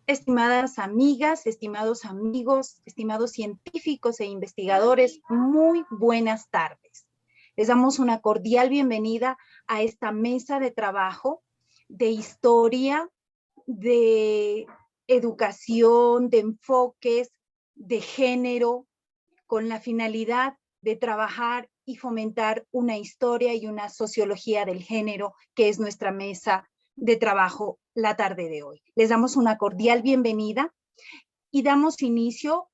Estimadas amigas, estimados amigos, estimados científicos e investigadores, muy buenas tardes. Les damos una cordial bienvenida a esta mesa de trabajo de historia, de educación, de enfoques, de género, con la finalidad de trabajar y fomentar una historia y una sociología del género, que es nuestra mesa de trabajo la tarde de hoy. Les damos una cordial bienvenida y damos inicio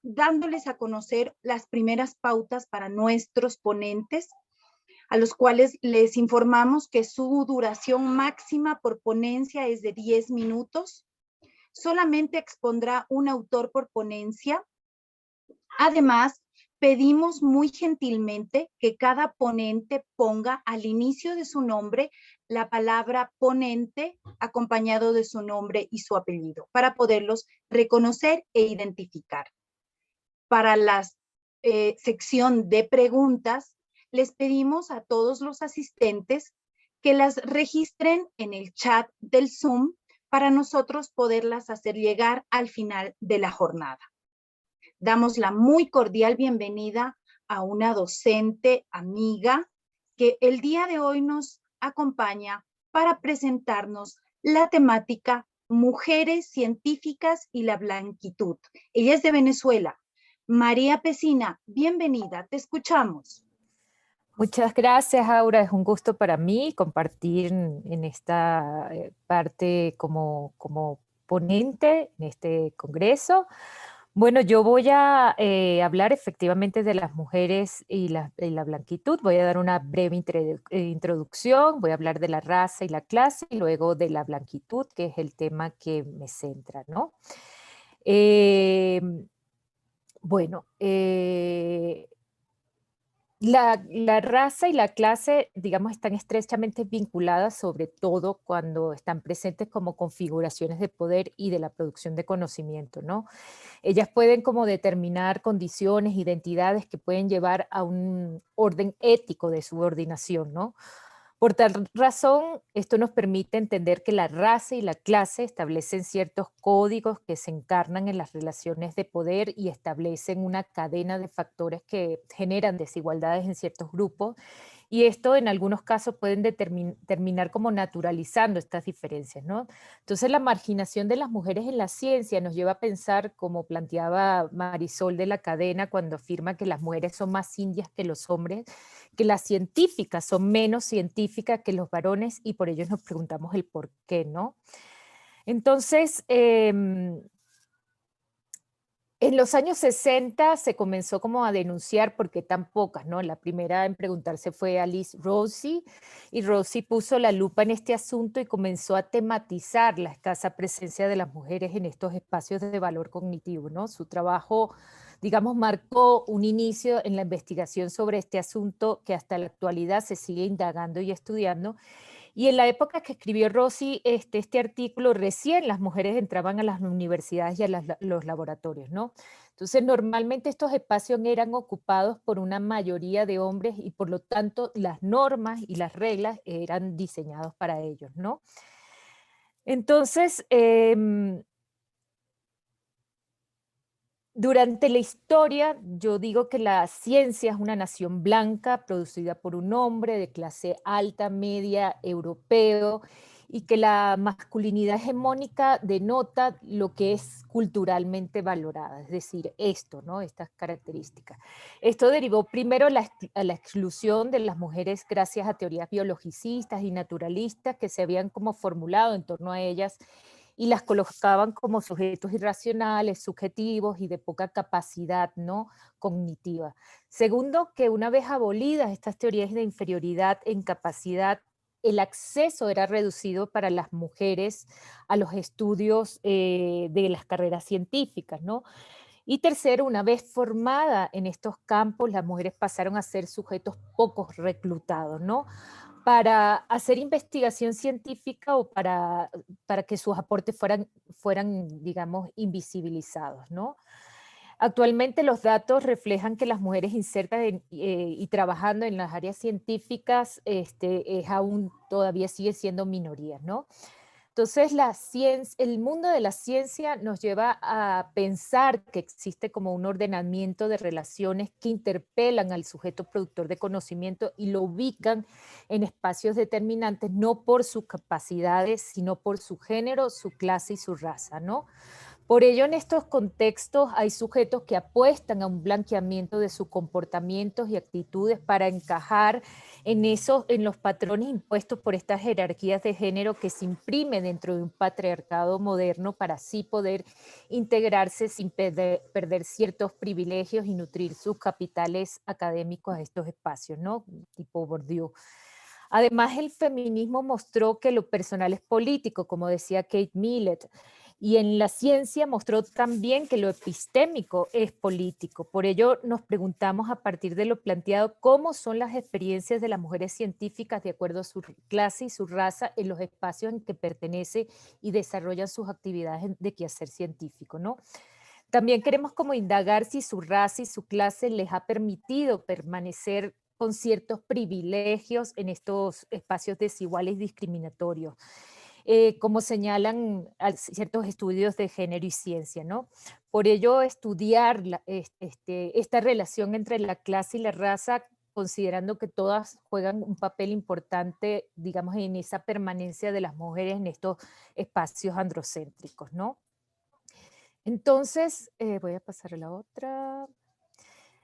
dándoles a conocer las primeras pautas para nuestros ponentes, a los cuales les informamos que su duración máxima por ponencia es de 10 minutos. Solamente expondrá un autor por ponencia. Además, pedimos muy gentilmente que cada ponente ponga al inicio de su nombre la palabra ponente acompañado de su nombre y su apellido para poderlos reconocer e identificar. Para la sección de preguntas, les pedimos a todos los asistentes que las registren en el chat del Zoom para nosotros poderlas hacer llegar al final de la jornada. Damos la muy cordial bienvenida a una docente amiga que el día de hoy nos acompaña para presentarnos la temática Mujeres Científicas y la Blanquitud. Ella es de Venezuela. María Pesina, bienvenida, te escuchamos. Muchas gracias, Aura. Es un gusto para mí compartir en esta parte como ponente en este congreso. Bueno, yo voy a hablar efectivamente de las mujeres y la blanquitud. Voy a dar una breve introducción, voy a hablar de la raza y la clase y luego de la blanquitud, que es el tema que me centra, ¿no? Eh, bueno, la raza y la clase, digamos, están estrechamente vinculadas, sobre todo cuando están presentes como configuraciones de poder y de la producción de conocimiento, ¿no? Ellas pueden como determinar condiciones, identidades que pueden llevar a un orden ético de subordinación, ¿no? Por tal razón, esto nos permite entender que la raza y la clase establecen ciertos códigos que se encarnan en las relaciones de poder y establecen una cadena de factores que generan desigualdades en ciertos grupos, y esto en algunos casos pueden terminar como naturalizando estas diferencias, ¿no? Entonces la marginación de las mujeres en la ciencia nos lleva a pensar, como planteaba Marisol de la Cadena cuando afirma que las mujeres son más indias que los hombres, que las científicas son menos científicas que los varones, y por ello nos preguntamos el por qué, ¿no? Entonces, en los años 60 se comenzó como a denunciar por qué tan pocas, ¿no? La primera en preguntarse fue Alice Rossi, y Rossi puso la lupa en este asunto y comenzó a tematizar la escasa presencia de las mujeres en estos espacios de valor cognitivo, ¿no? Su trabajo, digamos, marcó un inicio en la investigación sobre este asunto que hasta la actualidad se sigue indagando y estudiando. Y en la época que escribió Rossi este artículo, recién las mujeres entraban a las universidades y a los laboratorios, ¿no? Entonces, normalmente estos espacios eran ocupados por una mayoría de hombres y por lo tanto las normas y las reglas eran diseñados para ellos, ¿no? Entonces, durante la historia, yo digo que la ciencia es una nación blanca producida por un hombre de clase alta, media, europeo, y que la masculinidad hegemónica denota lo que es culturalmente valorada, es decir, esto, ¿no? Estas características. Esto derivó primero a la exclusión de las mujeres gracias a teorías biologicistas y naturalistas que se habían como formulado en torno a ellas y las colocaban como sujetos irracionales, subjetivos y de poca capacidad, ¿no?, cognitiva. Segundo, que una vez abolidas estas teorías de inferioridad en capacidad, el acceso era reducido para las mujeres a los estudios de las carreras científicas, ¿no? Y tercero, una vez formada en estos campos, las mujeres pasaron a ser sujetos pocos reclutados, ¿no?, para hacer investigación científica o para que sus aportes fueran, digamos, invisibilizados, ¿no? Actualmente los datos reflejan que las mujeres insertas y trabajando en las áreas científicas es aún todavía sigue siendo minoría, ¿no? Entonces, el mundo de la ciencia nos lleva a pensar que existe como un ordenamiento de relaciones que interpelan al sujeto productor de conocimiento y lo ubican en espacios determinantes, no por sus capacidades, sino por su género, su clase y su raza, ¿no? Por ello, en estos contextos hay sujetos que apuestan a un blanqueamiento de sus comportamientos y actitudes para encajar en los patrones impuestos por estas jerarquías de género que se imprime dentro de un patriarcado moderno para así poder integrarse sin perder ciertos privilegios y nutrir sus capitales académicos a estos espacios, ¿no? Tipo Bourdieu. Además, el feminismo mostró que lo personal es político, como decía Kate Millett, y en la ciencia mostró también que lo epistémico es político. Por ello nos preguntamos a partir de lo planteado cómo son las experiencias de las mujeres científicas de acuerdo a su clase y su raza en los espacios en que pertenece y desarrollan sus actividades de quehacer científico, ¿no? También queremos como indagar si su raza y su clase les ha permitido permanecer con ciertos privilegios en estos espacios desiguales y discriminatorios, como señalan ciertos estudios de género y ciencia, ¿no? Por ello, estudiar esta relación entre la clase y la raza, considerando que todas juegan un papel importante, digamos, en esa permanencia de las mujeres en estos espacios androcéntricos, ¿no? Entonces, voy a pasar a la otra.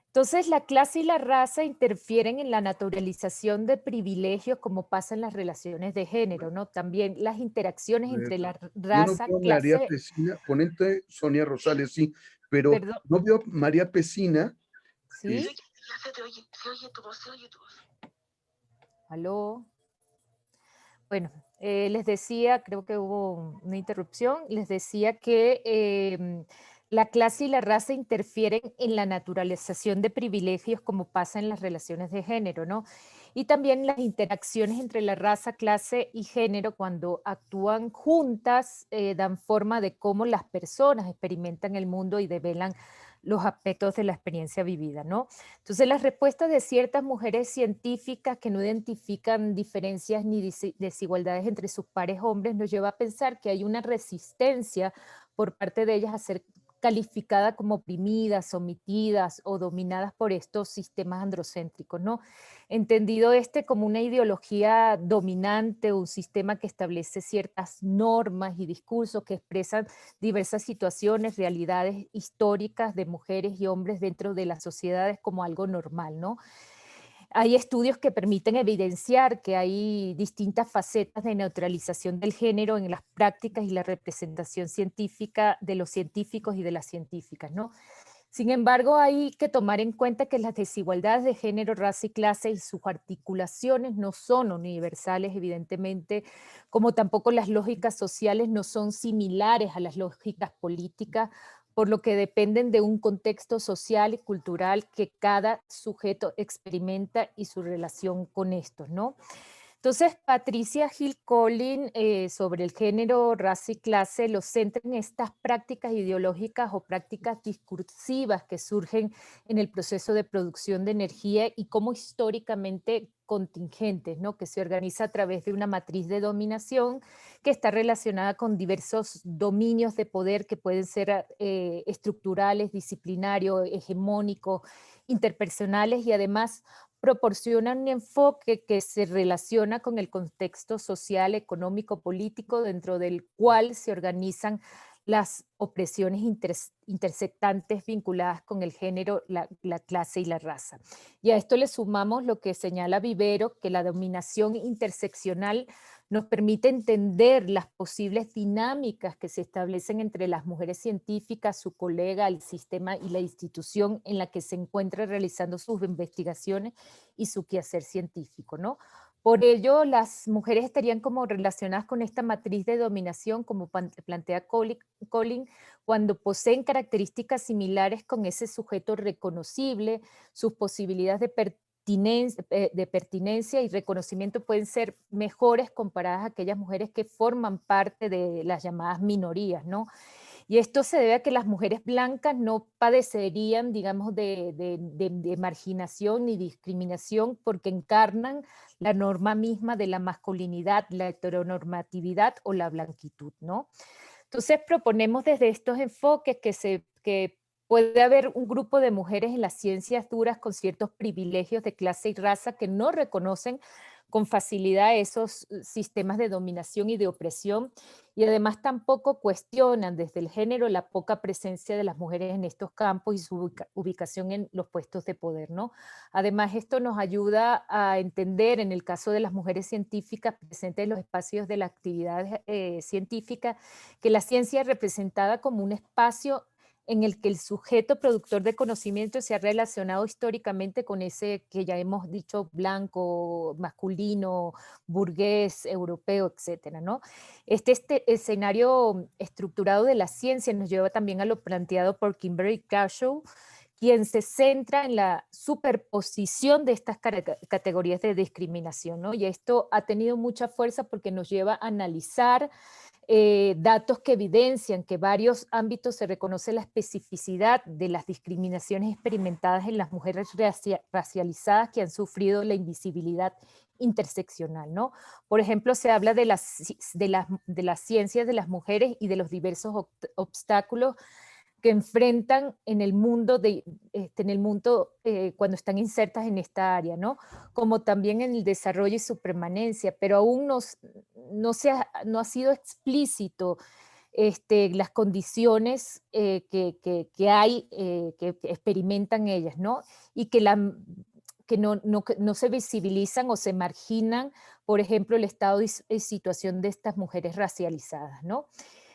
Entonces, la clase y la raza interfieren en la naturalización de privilegios como pasa en las relaciones de género, ¿no? También las interacciones A ver, entre la yo no raza, veo a María clase, Pesina, ponente Sonia Rosales, sí, pero perdón, no veo a María Pesina. ¿sí? ¿Aló? Bueno, les decía, creo que hubo una interrupción, les decía que la clase y la raza interfieren en la naturalización de privilegios como pasa en las relaciones de género, ¿no? Y también las interacciones entre la raza, clase y género cuando actúan juntas dan forma de cómo las personas experimentan el mundo y develan los aspectos de la experiencia vivida, ¿no? Entonces, las respuestas de ciertas mujeres científicas que no identifican diferencias ni desigualdades entre sus pares hombres nos lleva a pensar que hay una resistencia por parte de ellas a ser calificada como oprimidas, omitidas o dominadas por estos sistemas androcéntricos, ¿no? Entendido como una ideología dominante, un sistema que establece ciertas normas y discursos que expresan diversas situaciones, realidades históricas de mujeres y hombres dentro de las sociedades como algo normal, ¿no? Hay estudios que permiten evidenciar que hay distintas facetas de neutralización del género en las prácticas y la representación científica de los científicos y de las científicas, ¿no? Sin embargo, hay que tomar en cuenta que las desigualdades de género, raza y clase y sus articulaciones no son universales, evidentemente, como tampoco las lógicas sociales no son similares a las lógicas políticas, por lo que dependen de un contexto social y cultural que cada sujeto experimenta y su relación con estos, ¿no? Entonces, Patricia Hill Collin, sobre el género, raza y clase, lo centra en estas prácticas ideológicas o prácticas discursivas que surgen en el proceso de producción de energía y como históricamente contingentes, ¿no? Que se organiza a través de una matriz de dominación que está relacionada con diversos dominios de poder que pueden ser estructurales, disciplinarios, hegemónicos, interpersonales y además proporcionan un enfoque que se relaciona con el contexto social, económico, político, dentro del cual se organizan las opresiones intersectantes vinculadas con el género, la clase y la raza. Y a esto le sumamos lo que señala Vivero, que la dominación interseccional nos permite entender las posibles dinámicas que se establecen entre las mujeres científicas, su colega, el sistema y la institución en la que se encuentra realizando sus investigaciones y su quehacer científico, ¿no? Por ello, las mujeres estarían como relacionadas con esta matriz de dominación, como plantea Collin, cuando poseen características similares con ese sujeto reconocible, sus posibilidades de pertinencia y reconocimiento pueden ser mejores comparadas a aquellas mujeres que forman parte de las llamadas minorías, ¿no? Y esto se debe a que las mujeres blancas no padecerían, digamos, de marginación ni discriminación porque encarnan la norma misma de la masculinidad, la heteronormatividad o la blanquitud, ¿no? Entonces proponemos desde estos enfoques que puede haber un grupo de mujeres en las ciencias duras con ciertos privilegios de clase y raza que no reconocen con facilidad esos sistemas de dominación y de opresión, y además tampoco cuestionan desde el género la poca presencia de las mujeres en estos campos y su ubicación en los puestos de poder, ¿no? Además, esto nos ayuda a entender, en el caso de las mujeres científicas presentes en los espacios de la actividad científica, que la ciencia es representada como un espacio en el que el sujeto productor de conocimiento se ha relacionado históricamente con ese que ya hemos dicho blanco, masculino, burgués, europeo, etcétera, ¿no? Este escenario estructurado de la ciencia nos lleva también a lo planteado por Kimberly Crenshaw, quien se centra en la superposición de estas categorías de discriminación, ¿no? Y esto ha tenido mucha fuerza porque nos lleva a analizar datos que evidencian que varios ámbitos se reconoce la especificidad de las discriminaciones experimentadas en las mujeres racializadas que han sufrido la invisibilidad interseccional, ¿no? Por ejemplo, se habla de las ciencias de las mujeres y de los diversos obstáculos que enfrentan en el mundo, cuando están insertas en esta área, ¿no? Como también en el desarrollo y su permanencia, pero aún no ha sido explícito las condiciones que hay, que experimentan ellas, ¿no? Y que no se visibilizan o se marginan, por ejemplo, el estado y situación de estas mujeres racializadas, ¿no?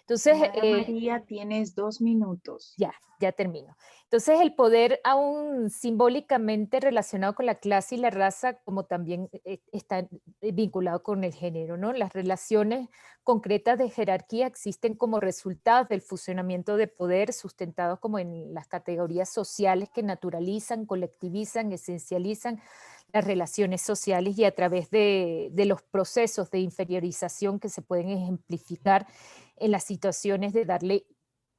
Entonces, Estimada María, tienes 2 minutos. ya termino. Entonces, el poder aún simbólicamente relacionado con la clase y la raza, como también está vinculado con el género, ¿no? Las relaciones concretas de jerarquía existen como resultado del funcionamiento de poder sustentados como en las categorías sociales que naturalizan, colectivizan, esencializan las relaciones sociales y a través de los procesos de inferiorización que se pueden ejemplificar en las situaciones de darle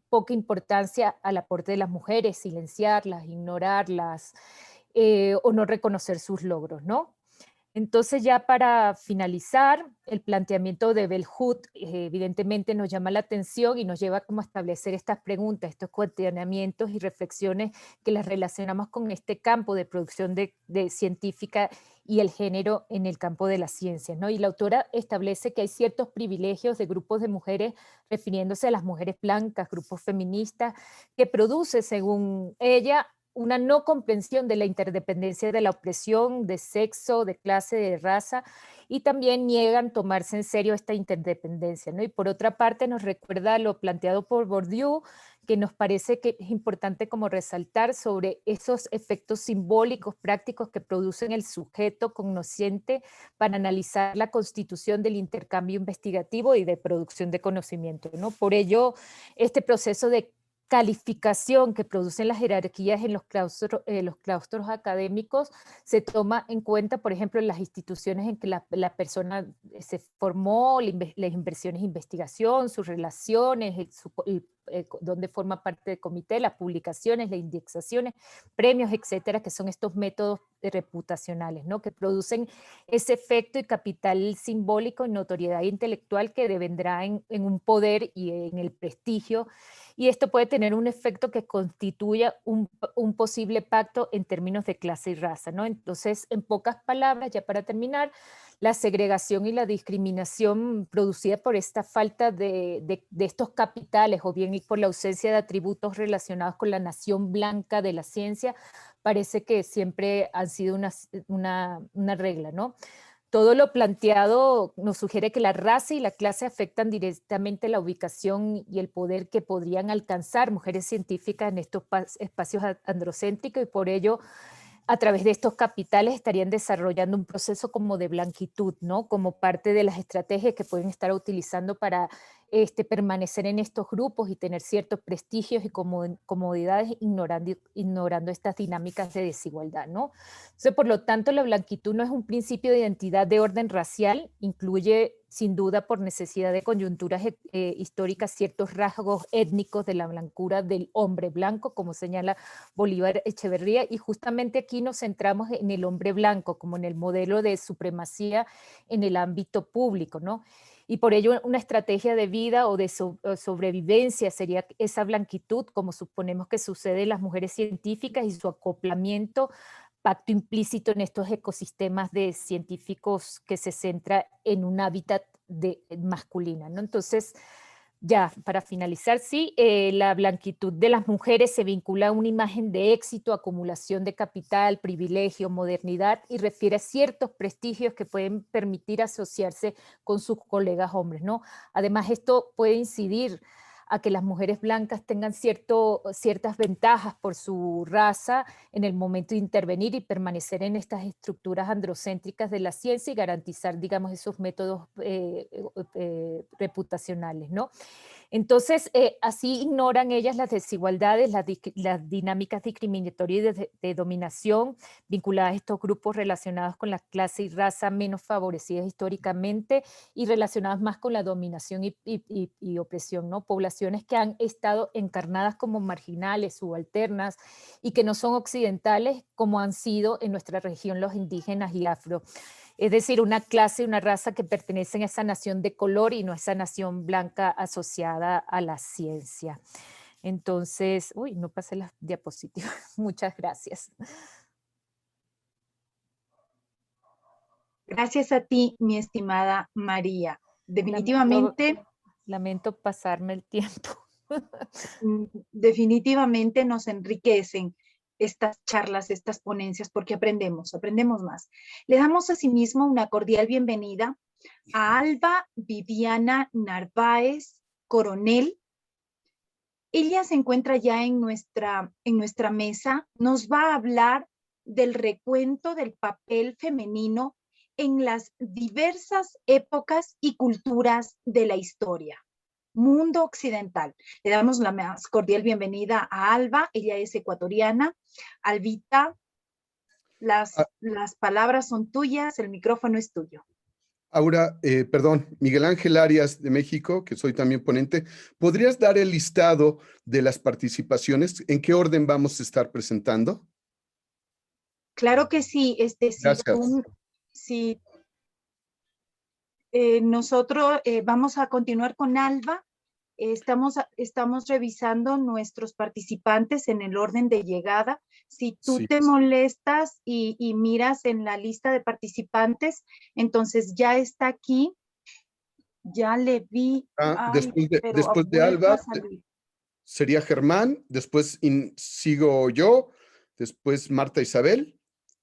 poca importancia al aporte de las mujeres, silenciarlas, ignorarlas o no reconocer sus logros, ¿no? Entonces, ya para finalizar, el planteamiento de Bell Hooks evidentemente nos llama la atención y nos lleva como a establecer estas preguntas, estos cuestionamientos y reflexiones que las relacionamos con este campo de producción de científica y el género en el campo de las ciencias, ¿no? Y la autora establece que hay ciertos privilegios de grupos de mujeres, refiriéndose a las mujeres blancas, grupos feministas, que produce, según ella, una no comprensión de la interdependencia de la opresión, de sexo, de clase, de raza, y también niegan tomarse en serio esta interdependencia, ¿no? Y por otra parte nos recuerda lo planteado por Bourdieu, que nos parece que es importante como resaltar sobre esos efectos simbólicos, prácticos que producen el sujeto cognosciente para analizar la constitución del intercambio investigativo y de producción de conocimiento, ¿no? Por ello, este proceso de calificación que producen las jerarquías en los claustros académicos se toma en cuenta, por ejemplo, en las instituciones en que la persona se formó, las inversiones en investigación, sus relaciones, donde forma parte del comité, las publicaciones, las indexaciones, premios, etcétera, que son estos métodos reputacionales, ¿no? Que producen ese efecto y capital simbólico y notoriedad intelectual que devendrá en un poder y en el prestigio, y esto puede tener un efecto que constituya un posible pacto en términos de clase y raza, ¿no? Entonces, en pocas palabras, ya para terminar, la segregación y la discriminación producida por esta falta de estos capitales o bien por la ausencia de atributos relacionados con la nación blanca de la ciencia, parece que siempre han sido una regla, ¿no? Todo lo planteado nos sugiere que la raza y la clase afectan directamente la ubicación y el poder que podrían alcanzar mujeres científicas en estos espacios androcéntricos, y por ello, a través de estos capitales estarían desarrollando un proceso como de blanquitud, ¿no? Como parte de las estrategias que pueden estar utilizando para permanecer en estos grupos y tener ciertos prestigios y comodidades ignorando estas dinámicas de desigualdad, ¿no? Entonces, por lo tanto, la blanquitud no es un principio de identidad de orden racial, incluye sin duda por necesidad de coyunturas históricas ciertos rasgos étnicos de la blancura del hombre blanco, como señala Bolívar Echeverría, y justamente aquí nos centramos en el hombre blanco como en el modelo de supremacía en el ámbito público, ¿no? Y por ello una estrategia de vida o de sobrevivencia sería esa blanquitud, como suponemos que sucede en las mujeres científicas y su acoplamiento, pacto implícito en estos ecosistemas de científicos que se centra en un hábitat masculina, ¿no? Entonces, ya, para finalizar, sí, la blanquitud de las mujeres se vincula a una imagen de éxito, acumulación de capital, privilegio, modernidad y refiere a ciertos prestigios que pueden permitir asociarse con sus colegas hombres, ¿no? Además, esto puede incidir a que las mujeres blancas tengan ciertas ventajas por su raza en el momento de intervenir y permanecer en estas estructuras androcéntricas de la ciencia y garantizar, digamos, esos métodos reputacionales, ¿no? Entonces, así ignoran ellas las desigualdades, las dinámicas discriminatorias de dominación vinculadas a estos grupos relacionados con la clase y raza menos favorecidas históricamente y relacionadas más con la dominación y opresión, ¿no? Poblaciones que han estado encarnadas como marginales, subalternas y que no son occidentales como han sido en nuestra región los indígenas y afro. Es decir, una clase, una raza que pertenecen a esa nación de color y no a esa nación blanca asociada a la ciencia. Entonces, uy, no pasé las diapositivas. Muchas gracias. Gracias a ti, mi estimada María. Definitivamente, Lamento pasarme el tiempo. definitivamente nos enriquecen estas charlas, estas ponencias, porque aprendemos más. Le damos asimismo una cordial bienvenida a Alba Viviana Narváez Coronel. Ella se encuentra ya en nuestra mesa, nos va a hablar del recuento del papel femenino en las diversas épocas y culturas de la historia. Mundo occidental. Le damos la más cordial bienvenida a Alba, ella es ecuatoriana. Albita, las palabras son tuyas, el micrófono es tuyo. Aura, perdón, Miguel Ángel Arias de México, que soy también ponente. ¿Podrías dar el listado de las participaciones? ¿En qué orden vamos a estar presentando? Claro que sí, Gracias. si nosotros vamos a continuar con Alba. Estamos revisando nuestros participantes en el orden de llegada. Si tú Sí. te molestas y miras en la lista de participantes, entonces ya está aquí. Ya le vi. Ay, pero ha Después de vuelto a Alba salir. sería Germán, después sigo yo, después Marta Isabel.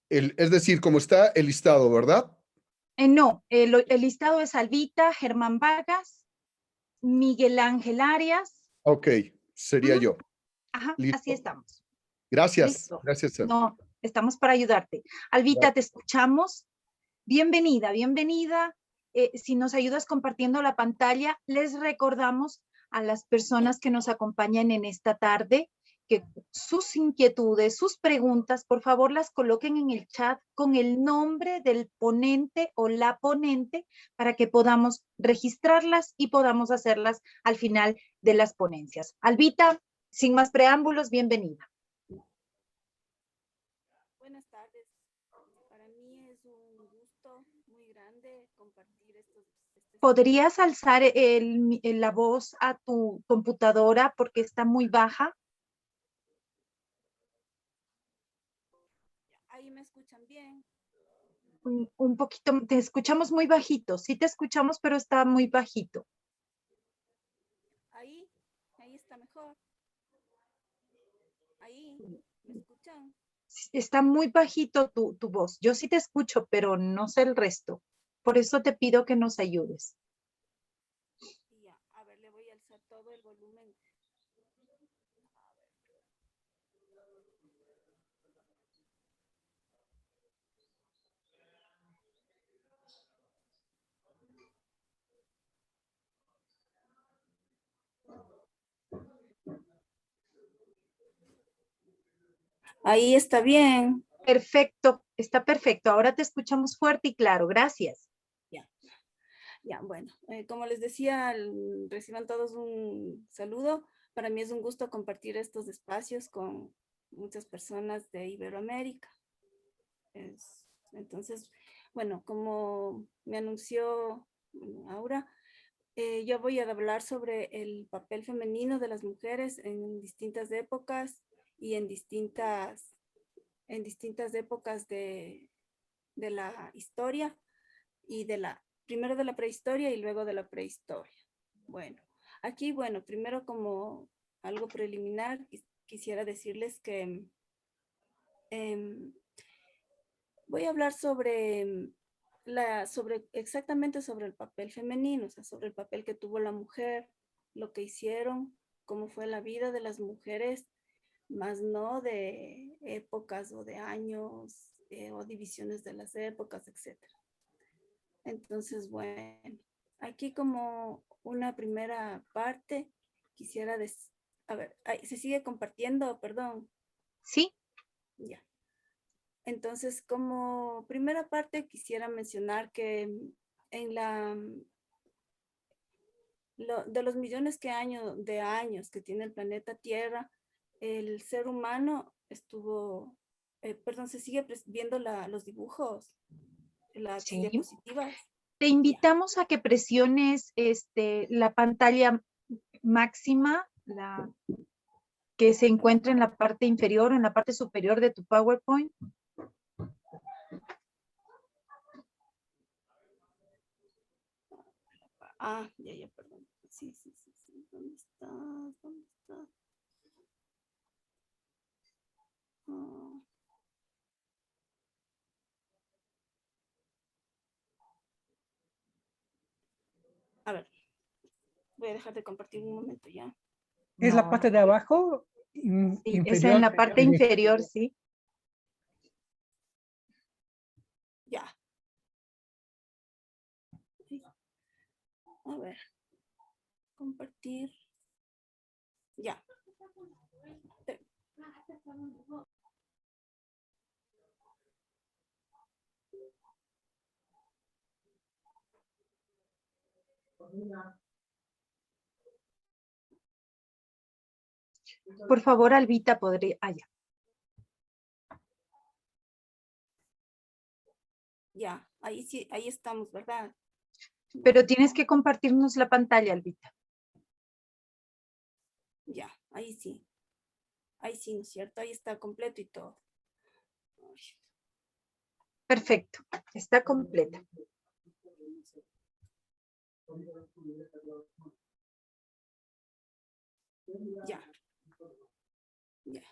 Es decir, como está el listado, ¿verdad? No, el listado es Albita, Germán Vargas, Miguel Ángel Arias. Ok, sería yo. Ajá, así Listo. estamos. Gracias. Listo. Gracias. No, estamos para ayudarte. Albita, te escuchamos. Bienvenida, bienvenida. Si nos ayudas compartiendo la pantalla, les recordamos a las personas que nos acompañan en esta tarde que sus inquietudes, sus preguntas, por favor las coloquen en el chat con el nombre del ponente o la ponente para que podamos registrarlas y podamos hacerlas al final de las ponencias. Albita, sin más preámbulos, bienvenida. Buenas tardes. Para mí es un gusto muy grande compartir ¿Podrías alzar la voz a tu computadora porque está muy baja? Ahí me escuchan bien. Un poquito, te escuchamos muy bajito. Sí te escuchamos, pero está muy bajito. Ahí está mejor. Ahí, ¿me escuchan? Está muy bajito tu voz. Yo sí te escucho, pero no sé el resto. Por eso te pido que nos ayudes. Ya, a ver, le voy a alzar todo el volumen. Ahí está bien. Perfecto, está perfecto. Ahora te escuchamos fuerte y claro. Gracias. Ya, bueno, como les decía, reciban todos un saludo. Para mí es un gusto compartir estos espacios con muchas personas de Iberoamérica. Entonces, bueno, como me anunció Aura, yo voy a hablar sobre el papel femenino de las mujeres en distintas épocas y en distintas épocas de la historia y primero de la prehistoria y luego de la prehistoria. Bueno, aquí, bueno, primero como algo preliminar, quisiera decirles que em, voy a hablar sobre exactamente sobre el papel femenino, o sea, sobre el papel que tuvo la mujer, lo que hicieron, cómo fue la vida de las mujeres, más no de épocas o de años o divisiones de las épocas, etcétera. Entonces, bueno, aquí como una primera parte, quisiera decir, a ver, se sigue compartiendo, perdón. Sí, Ya. Entonces, como primera parte, quisiera mencionar que en de los millones de años que tiene el planeta Tierra, el ser humano estuvo, perdón, se sigue viendo los dibujos, las sí. diapositivas. Te Ya. invitamos a que presiones la pantalla máxima, que se encuentra en la parte inferior o en la parte superior de tu PowerPoint. Ya, perdón. Sí. ¿Dónde está? ¿Dónde está? Ah. A ver, voy a dejar de compartir un momento ya. Es la parte de abajo, Sí, es en inferior. la parte inferior, sí. Ya. A ver. Compartir. Ya. Por favor, Albita, podría... ya. Ya, ahí sí, ahí estamos, ¿verdad? Pero tienes que compartirnos la pantalla, Albita. Ya, ahí sí. Ahí sí, ¿no es cierto? Ahí está completo y todo. Perfecto, está completa. Ya. Ya.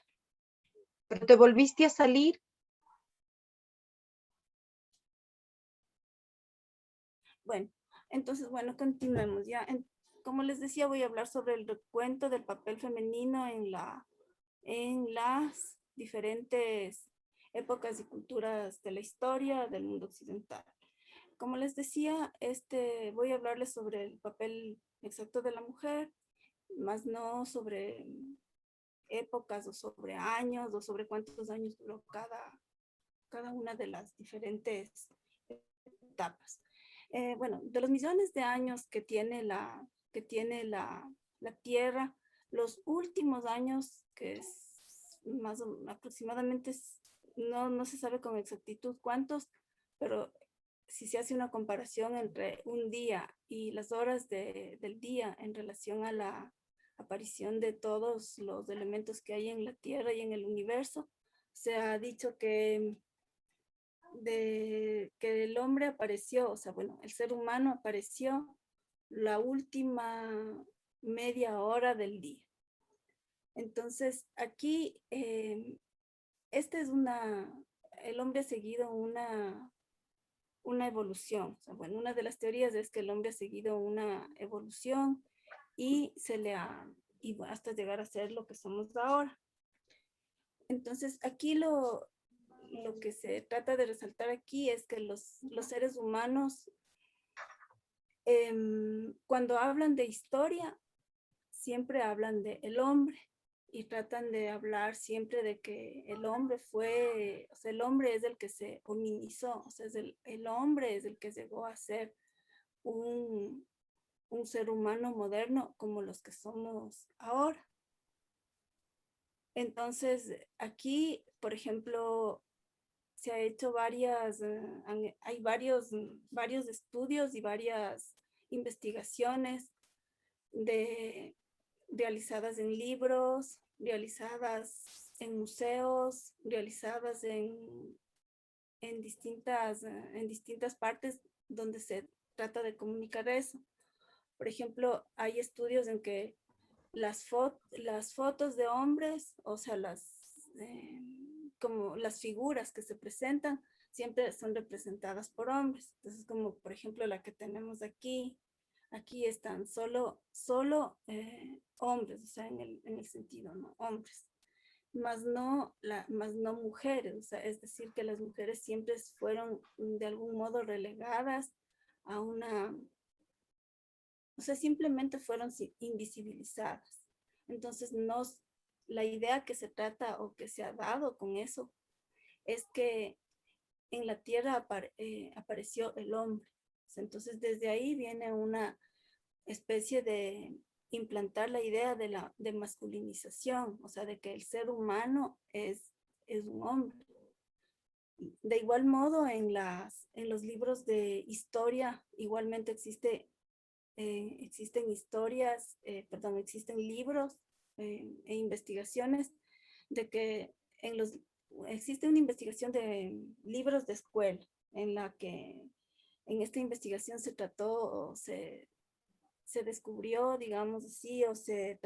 Pero te volviste a salir. Bueno, entonces, bueno, continuemos ya. Como les decía, voy a hablar sobre el recuento del papel femenino en las diferentes épocas y culturas de la historia del mundo occidental. Como les decía, voy a hablarles sobre el papel exacto de la mujer, más no sobre épocas o sobre años o sobre cuántos años duró cada una de las diferentes etapas. Bueno, de los millones de años que tiene la Tierra, los últimos años, que es más o aproximadamente, no se sabe con exactitud cuántos, pero si se hace una comparación entre un día y las horas del día en relación a la aparición de todos los elementos que hay en la Tierra y en el universo, se ha dicho que el hombre apareció, o sea, bueno, el ser humano apareció la última media hora del día. Entonces, aquí, el hombre ha seguido una evolución. O sea, bueno, una de las teorías es que el hombre ha seguido una evolución y hasta llegar a ser lo que somos ahora. Entonces, aquí lo que se trata de resaltar aquí es que los seres humanos, cuando hablan de historia, siempre hablan de el hombre, y tratan de hablar siempre de que el hombre fue, o sea, el hombre es el que se hominizó, o sea, el hombre es el que llegó a ser un, un ser humano moderno como los que somos ahora. Entonces, aquí, por ejemplo, se ha hecho hay varios estudios y varias investigaciones realizadas en libros, realizadas en museos, realizadas en distintas partes donde se trata de comunicar eso. Por ejemplo, hay estudios en que las fotos de hombres, o sea, como las figuras que se presentan, siempre son representadas por hombres. Entonces, como por ejemplo la que tenemos aquí, aquí están solo hombres, o sea, en el sentido, ¿no? Hombres, más no mujeres, o sea, es decir, que las mujeres siempre fueron de algún modo relegadas a o sea, simplemente fueron invisibilizadas. Entonces, la idea que se trata o que se ha dado con eso es que en la tierra apareció el hombre. Entonces, desde ahí viene una especie de implantar la idea de masculinización, o sea, de que el ser humano es un hombre. De igual modo, en los libros de historia, igualmente existen existen libros e investigaciones de que existe una investigación de libros de escuela en la que en esta investigación se trató o se descubrió, digamos así, se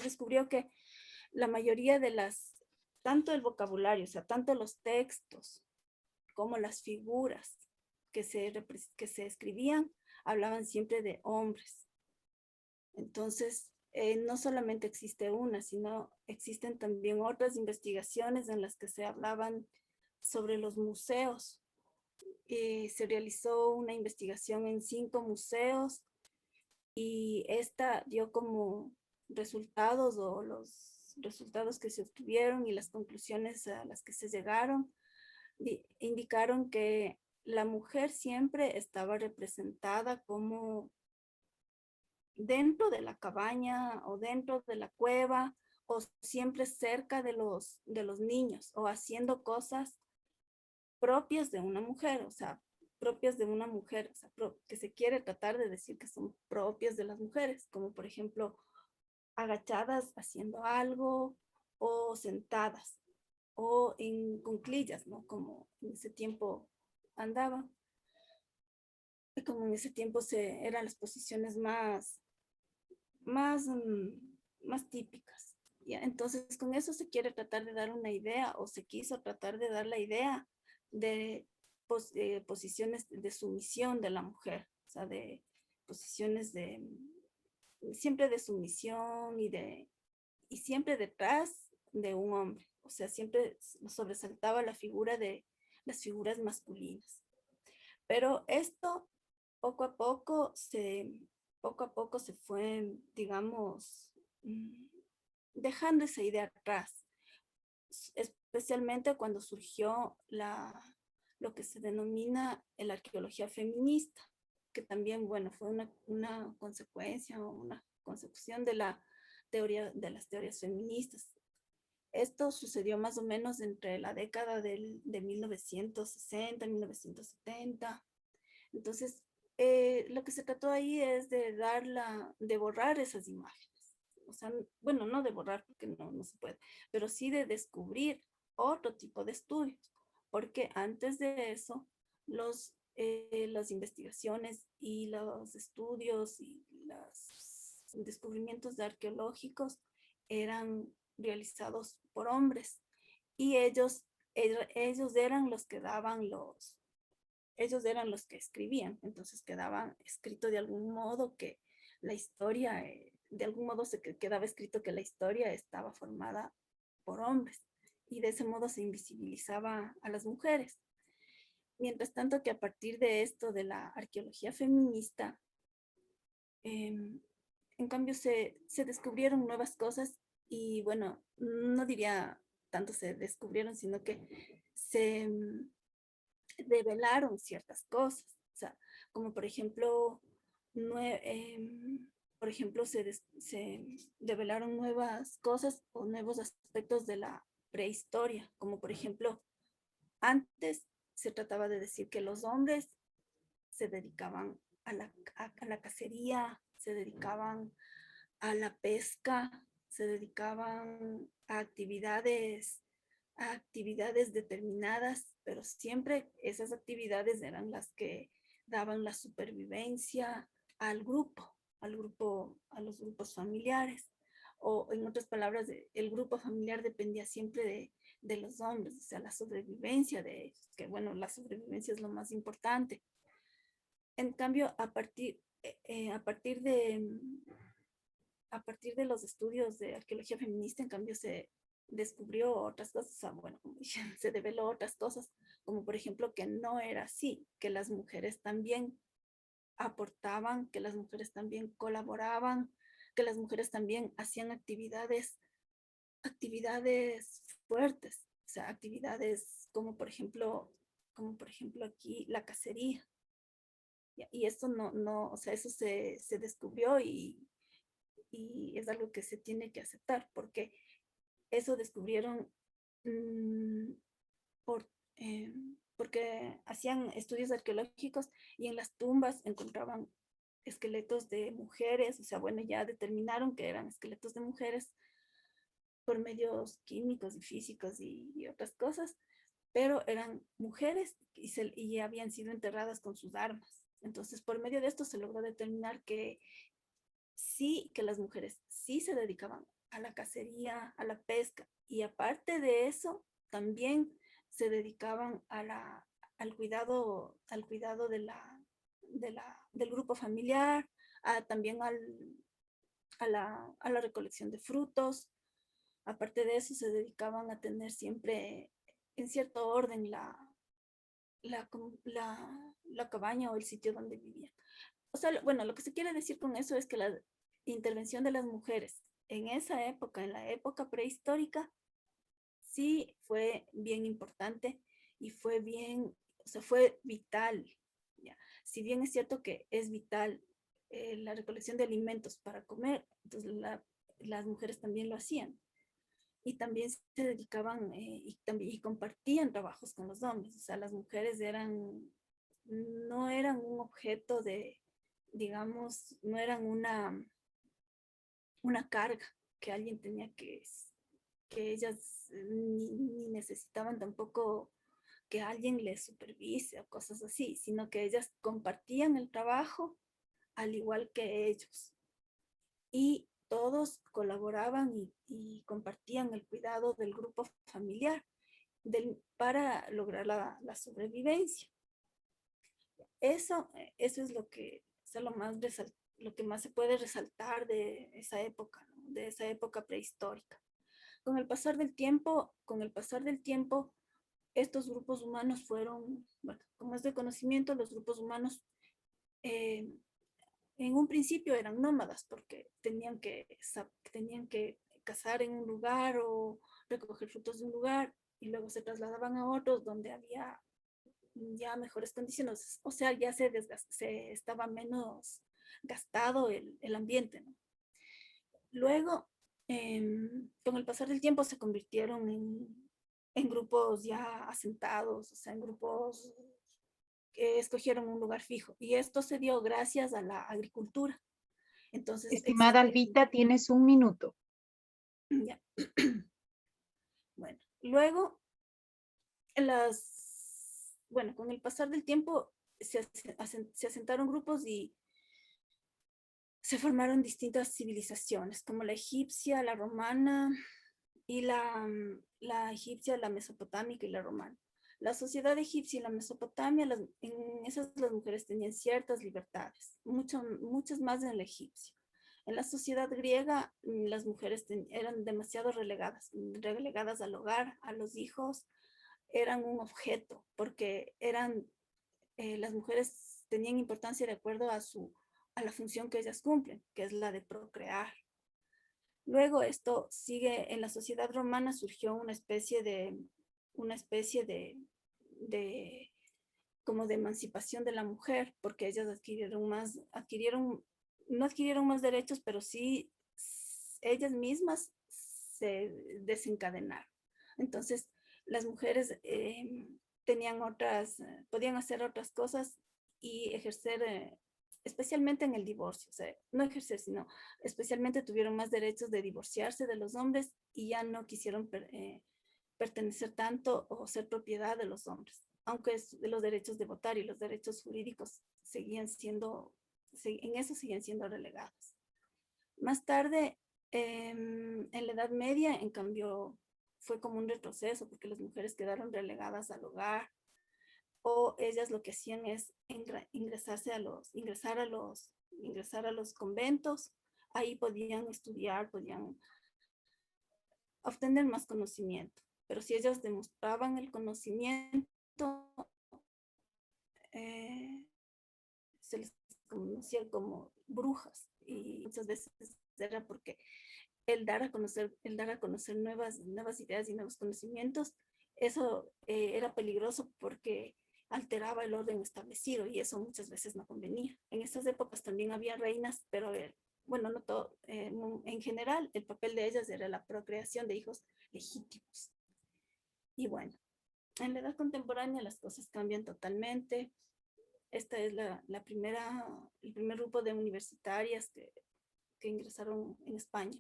descubrió que la mayoría tanto el vocabulario, o sea, tanto los textos como las figuras que se escribían, hablaban siempre de hombres. Entonces, no solamente existe una, sino existen también otras investigaciones en las que se hablaban sobre los museos. Se realizó una investigación en 5 museos y esta dio como resultados o los resultados que se obtuvieron y las conclusiones a las que se llegaron indicaron que la mujer siempre estaba representada como dentro de la cabaña o dentro de la cueva o siempre cerca de los niños o haciendo cosas propias de una mujer, o sea, propias de una mujer, o sea, que se quiere tratar de decir que son propias de las mujeres, como por ejemplo agachadas haciendo algo o sentadas o en cuclillas, ¿no? Como en ese tiempo andaba, como en ese tiempo eran las posiciones más, más típicas. ¿Ya? Entonces, con eso se quiere tratar de dar una idea o se quiso tratar de dar la idea de posiciones de sumisión de la mujer, o sea, de posiciones siempre de sumisión y siempre detrás de un hombre, o sea, siempre sobresaltaba la figura de las figuras masculinas. Pero esto poco a poco se fue, digamos, dejando esa idea atrás, especialmente cuando surgió lo que se denomina la arqueología feminista, que también, bueno, fue una consecuencia o una consecución de de las teorías feministas. Esto sucedió más o menos entre la década de 1960, 1970. Entonces, lo que se trató ahí es de borrar esas imágenes. O sea, bueno, no de borrar porque no se puede, pero sí de descubrir otro tipo de estudios, porque antes de eso, las investigaciones y los estudios y los descubrimientos arqueológicos eran realizados por hombres y ellos eran los que daban ellos eran los que escribían, entonces quedaba escrito de algún modo que la historia, de algún modo se quedaba escrito que la historia estaba formada por hombres y de ese modo se invisibilizaba a las mujeres. Mientras tanto que a partir de esto de la arqueología feminista, en cambio se descubrieron nuevas cosas y bueno, no diría tanto se descubrieron, sino que se develaron ciertas cosas, o sea, como por ejemplo, por ejemplo, se develaron nuevas cosas o nuevos aspectos de la prehistoria, como por ejemplo, antes se trataba de decir que los hombres se dedicaban a la cacería, se dedicaban a la pesca, se dedicaban a actividades determinadas, pero siempre esas actividades eran las que daban la supervivencia al grupo, a los grupos familiares. O en otras palabras, el grupo familiar dependía siempre de los hombres, o sea, la sobrevivencia de ellos, que bueno, la sobrevivencia es lo más importante. En cambio, a partir de los estudios de arqueología feminista, en cambio, se descubrió otras cosas, o sea, bueno, como dije, se develó otras cosas, como por ejemplo que no era así, que las mujeres también aportaban, que las mujeres también colaboraban, que las mujeres también hacían actividades fuertes, o sea, actividades como por ejemplo aquí la cacería. Y esto o sea, eso se descubrió y es algo que se tiene que aceptar, porque eso descubrieron mmm, por, eh, porque hacían estudios arqueológicos y en las tumbas encontraban esqueletos de mujeres, o sea, bueno, ya determinaron que eran esqueletos de mujeres por medios químicos y físicos y otras cosas, pero eran mujeres y habían sido enterradas con sus armas. Entonces, por medio de esto se logró determinar que sí, que las mujeres sí se dedicaban a la cacería, a la pesca, y aparte de eso, también se dedicaban al cuidado del grupo familiar, también a la recolección de frutos. Aparte de eso, se dedicaban a tener siempre en cierto orden la, la cabaña o el sitio donde vivían. O sea, bueno, lo que se quiere decir con eso es que la intervención de las mujeres en esa época, en la época prehistórica, sí fue bien importante y fue bien, o sea, fue vital. ¿Ya? Si bien es cierto que es vital la recolección de alimentos para comer, entonces las mujeres también lo hacían. Y también se dedicaban y compartían trabajos con los hombres. O sea, las mujeres no eran un objeto digamos, no eran una carga que alguien tenía que ellas ni necesitaban tampoco que alguien les supervise o cosas así, sino que ellas compartían el trabajo al igual que ellos. Y todos colaboraban y compartían el cuidado del grupo familiar para lograr la sobrevivencia. Eso es lo que más se puede resaltar de esa época, ¿no? De esa época prehistórica. Con el pasar del tiempo, estos grupos humanos fueron, bueno, como es de conocimiento, los grupos humanos eh, en un principio eran nómadas porque tenían que cazar en un lugar o recoger frutos de un lugar y luego se trasladaban a otros donde había ya mejores condiciones, o sea, ya se estaba menos gastado el ambiente, ¿no? Luego, con el pasar del tiempo se convirtieron en grupos ya asentados, o sea, en grupos que escogieron un lugar fijo. Y esto se dio gracias a la agricultura. Entonces, Estimada Albita, tienes un minuto. Ya. Bueno, luego bueno, con el pasar del tiempo se asentaron grupos y se formaron distintas civilizaciones, como la egipcia, la romana y la egipcia, la mesopotámica y la romana. La sociedad egipcia y la Mesopotamia, en esas las mujeres tenían ciertas libertades, muchas más en la egipcia. En la sociedad griega, las mujeres eran demasiado relegadas al hogar, a los hijos, eran un objeto, porque las mujeres tenían importancia de acuerdo a la función que ellas cumplen, que es la de procrear. Luego esto sigue, en la sociedad romana surgió una especie como de emancipación de la mujer, porque ellas no adquirieron más derechos, pero sí ellas mismas se desencadenaron. Entonces, las mujeres podían hacer otras cosas y ejercer, especialmente en el divorcio, o sea, no ejercer, sino especialmente tuvieron más derechos de divorciarse de los hombres y ya no quisieron pertenecer tanto o ser propiedad de los hombres, aunque los derechos de votar y los derechos jurídicos en eso siguen siendo relegados. Más tarde, en la Edad Media, en cambio, fue como un retroceso porque las mujeres quedaron relegadas al hogar, o ellas lo que hacían es ingresar a los conventos. Ahí podían estudiar, podían obtener más conocimiento, pero si ellas demostraban el conocimiento, se les conocía como brujas, y muchas veces era porque el dar a conocer nuevas ideas y nuevos conocimientos, eso era peligroso porque alteraba el orden establecido y eso muchas veces no convenía. En estas épocas también había reinas, pero bueno, no todo, en general el papel de ellas era la procreación de hijos legítimos. Y bueno, en la edad contemporánea las cosas cambian totalmente. Esta es el primer grupo de universitarias que ingresaron en España.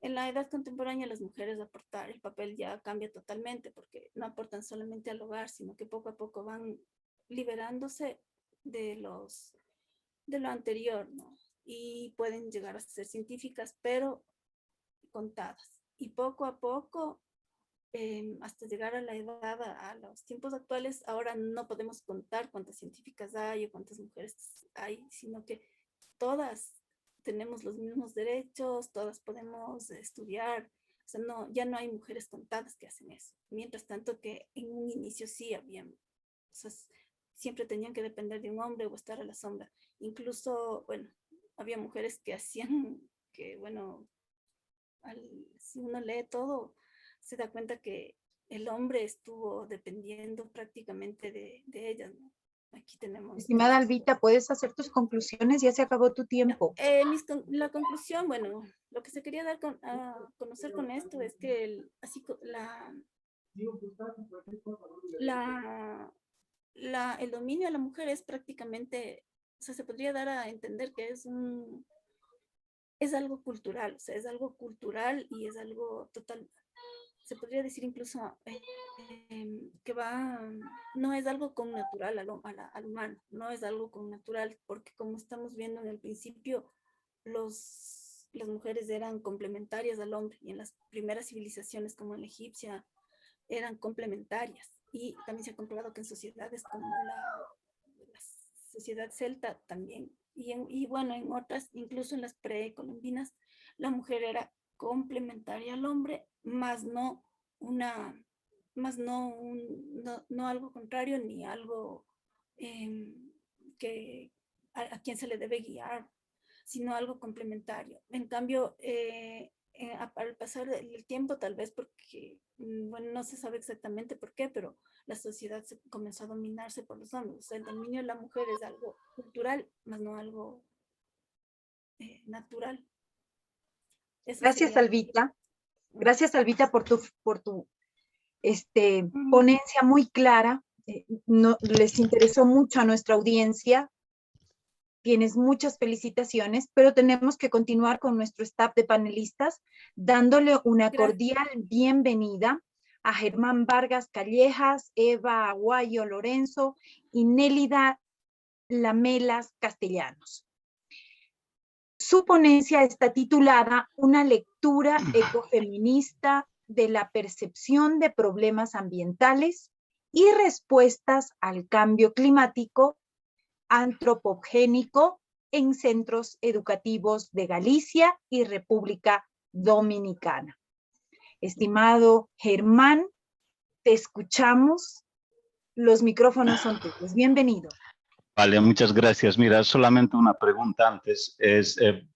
En la edad contemporánea las mujeres el papel ya cambia totalmente porque no aportan solamente al hogar, sino que poco a poco van liberándose de lo anterior, ¿no? Y pueden llegar a ser científicas, pero contadas. Y poco a poco, hasta llegar a la edad, a los tiempos actuales, ahora no podemos contar cuántas científicas hay o cuántas mujeres hay, sino que todas tenemos los mismos derechos, todas podemos estudiar. O sea, ya no hay mujeres contadas que hacen eso. Mientras tanto que en un inicio sí había, o sea, siempre tenían que depender de un hombre o estar a la sombra. Incluso, bueno, había mujeres que hacían que, bueno, si uno lee todo, se da cuenta que el hombre estuvo dependiendo prácticamente de ellas, ¿no? Aquí tenemos... Estimada Albita, ¿puedes hacer tus conclusiones? Ya se acabó tu tiempo. La conclusión, bueno, lo que se quería dar a conocer con esto es que el dominio de la mujer es prácticamente, o sea, se podría dar a entender que es algo cultural, o sea, es algo cultural y es algo total, se podría decir incluso que no es algo connatural al humano, no es algo connatural, porque como estamos viendo en el principio, las mujeres eran complementarias al hombre, y en las primeras civilizaciones como en la egipcia eran complementarias, y también se ha comprobado que en sociedades como la sociedad celta también, y bueno, en otras, incluso en las precolombinas, la mujer era complementaria al hombre, más no algo contrario ni algo que a quien se le debe guiar, sino algo complementario. En cambio, al pasar el tiempo, tal vez porque, bueno, no se sabe exactamente por qué, pero la sociedad comenzó a dominarse por los hombres. O sea, el dominio de la mujer es algo cultural, más no algo natural. Gracias, Albita. Gracias, Albita, por tu ponencia muy clara. Les interesó mucho a nuestra audiencia. Tienes muchas felicitaciones, pero tenemos que continuar con nuestro staff de panelistas, dándole una cordial bienvenida a Germán Vargas Callejas, Eva Aguayo Lorenzo y Nélida Lamelas Castellanos. Su ponencia está titulada Una lectura ecofeminista de la percepción de problemas ambientales y respuestas al cambio climático antropogénico en centros educativos de Galicia y República Dominicana. Estimado Germán, te escuchamos. Los micrófonos son tuyos. Bienvenido. Vale, muchas gracias. Mira, solamente una pregunta antes.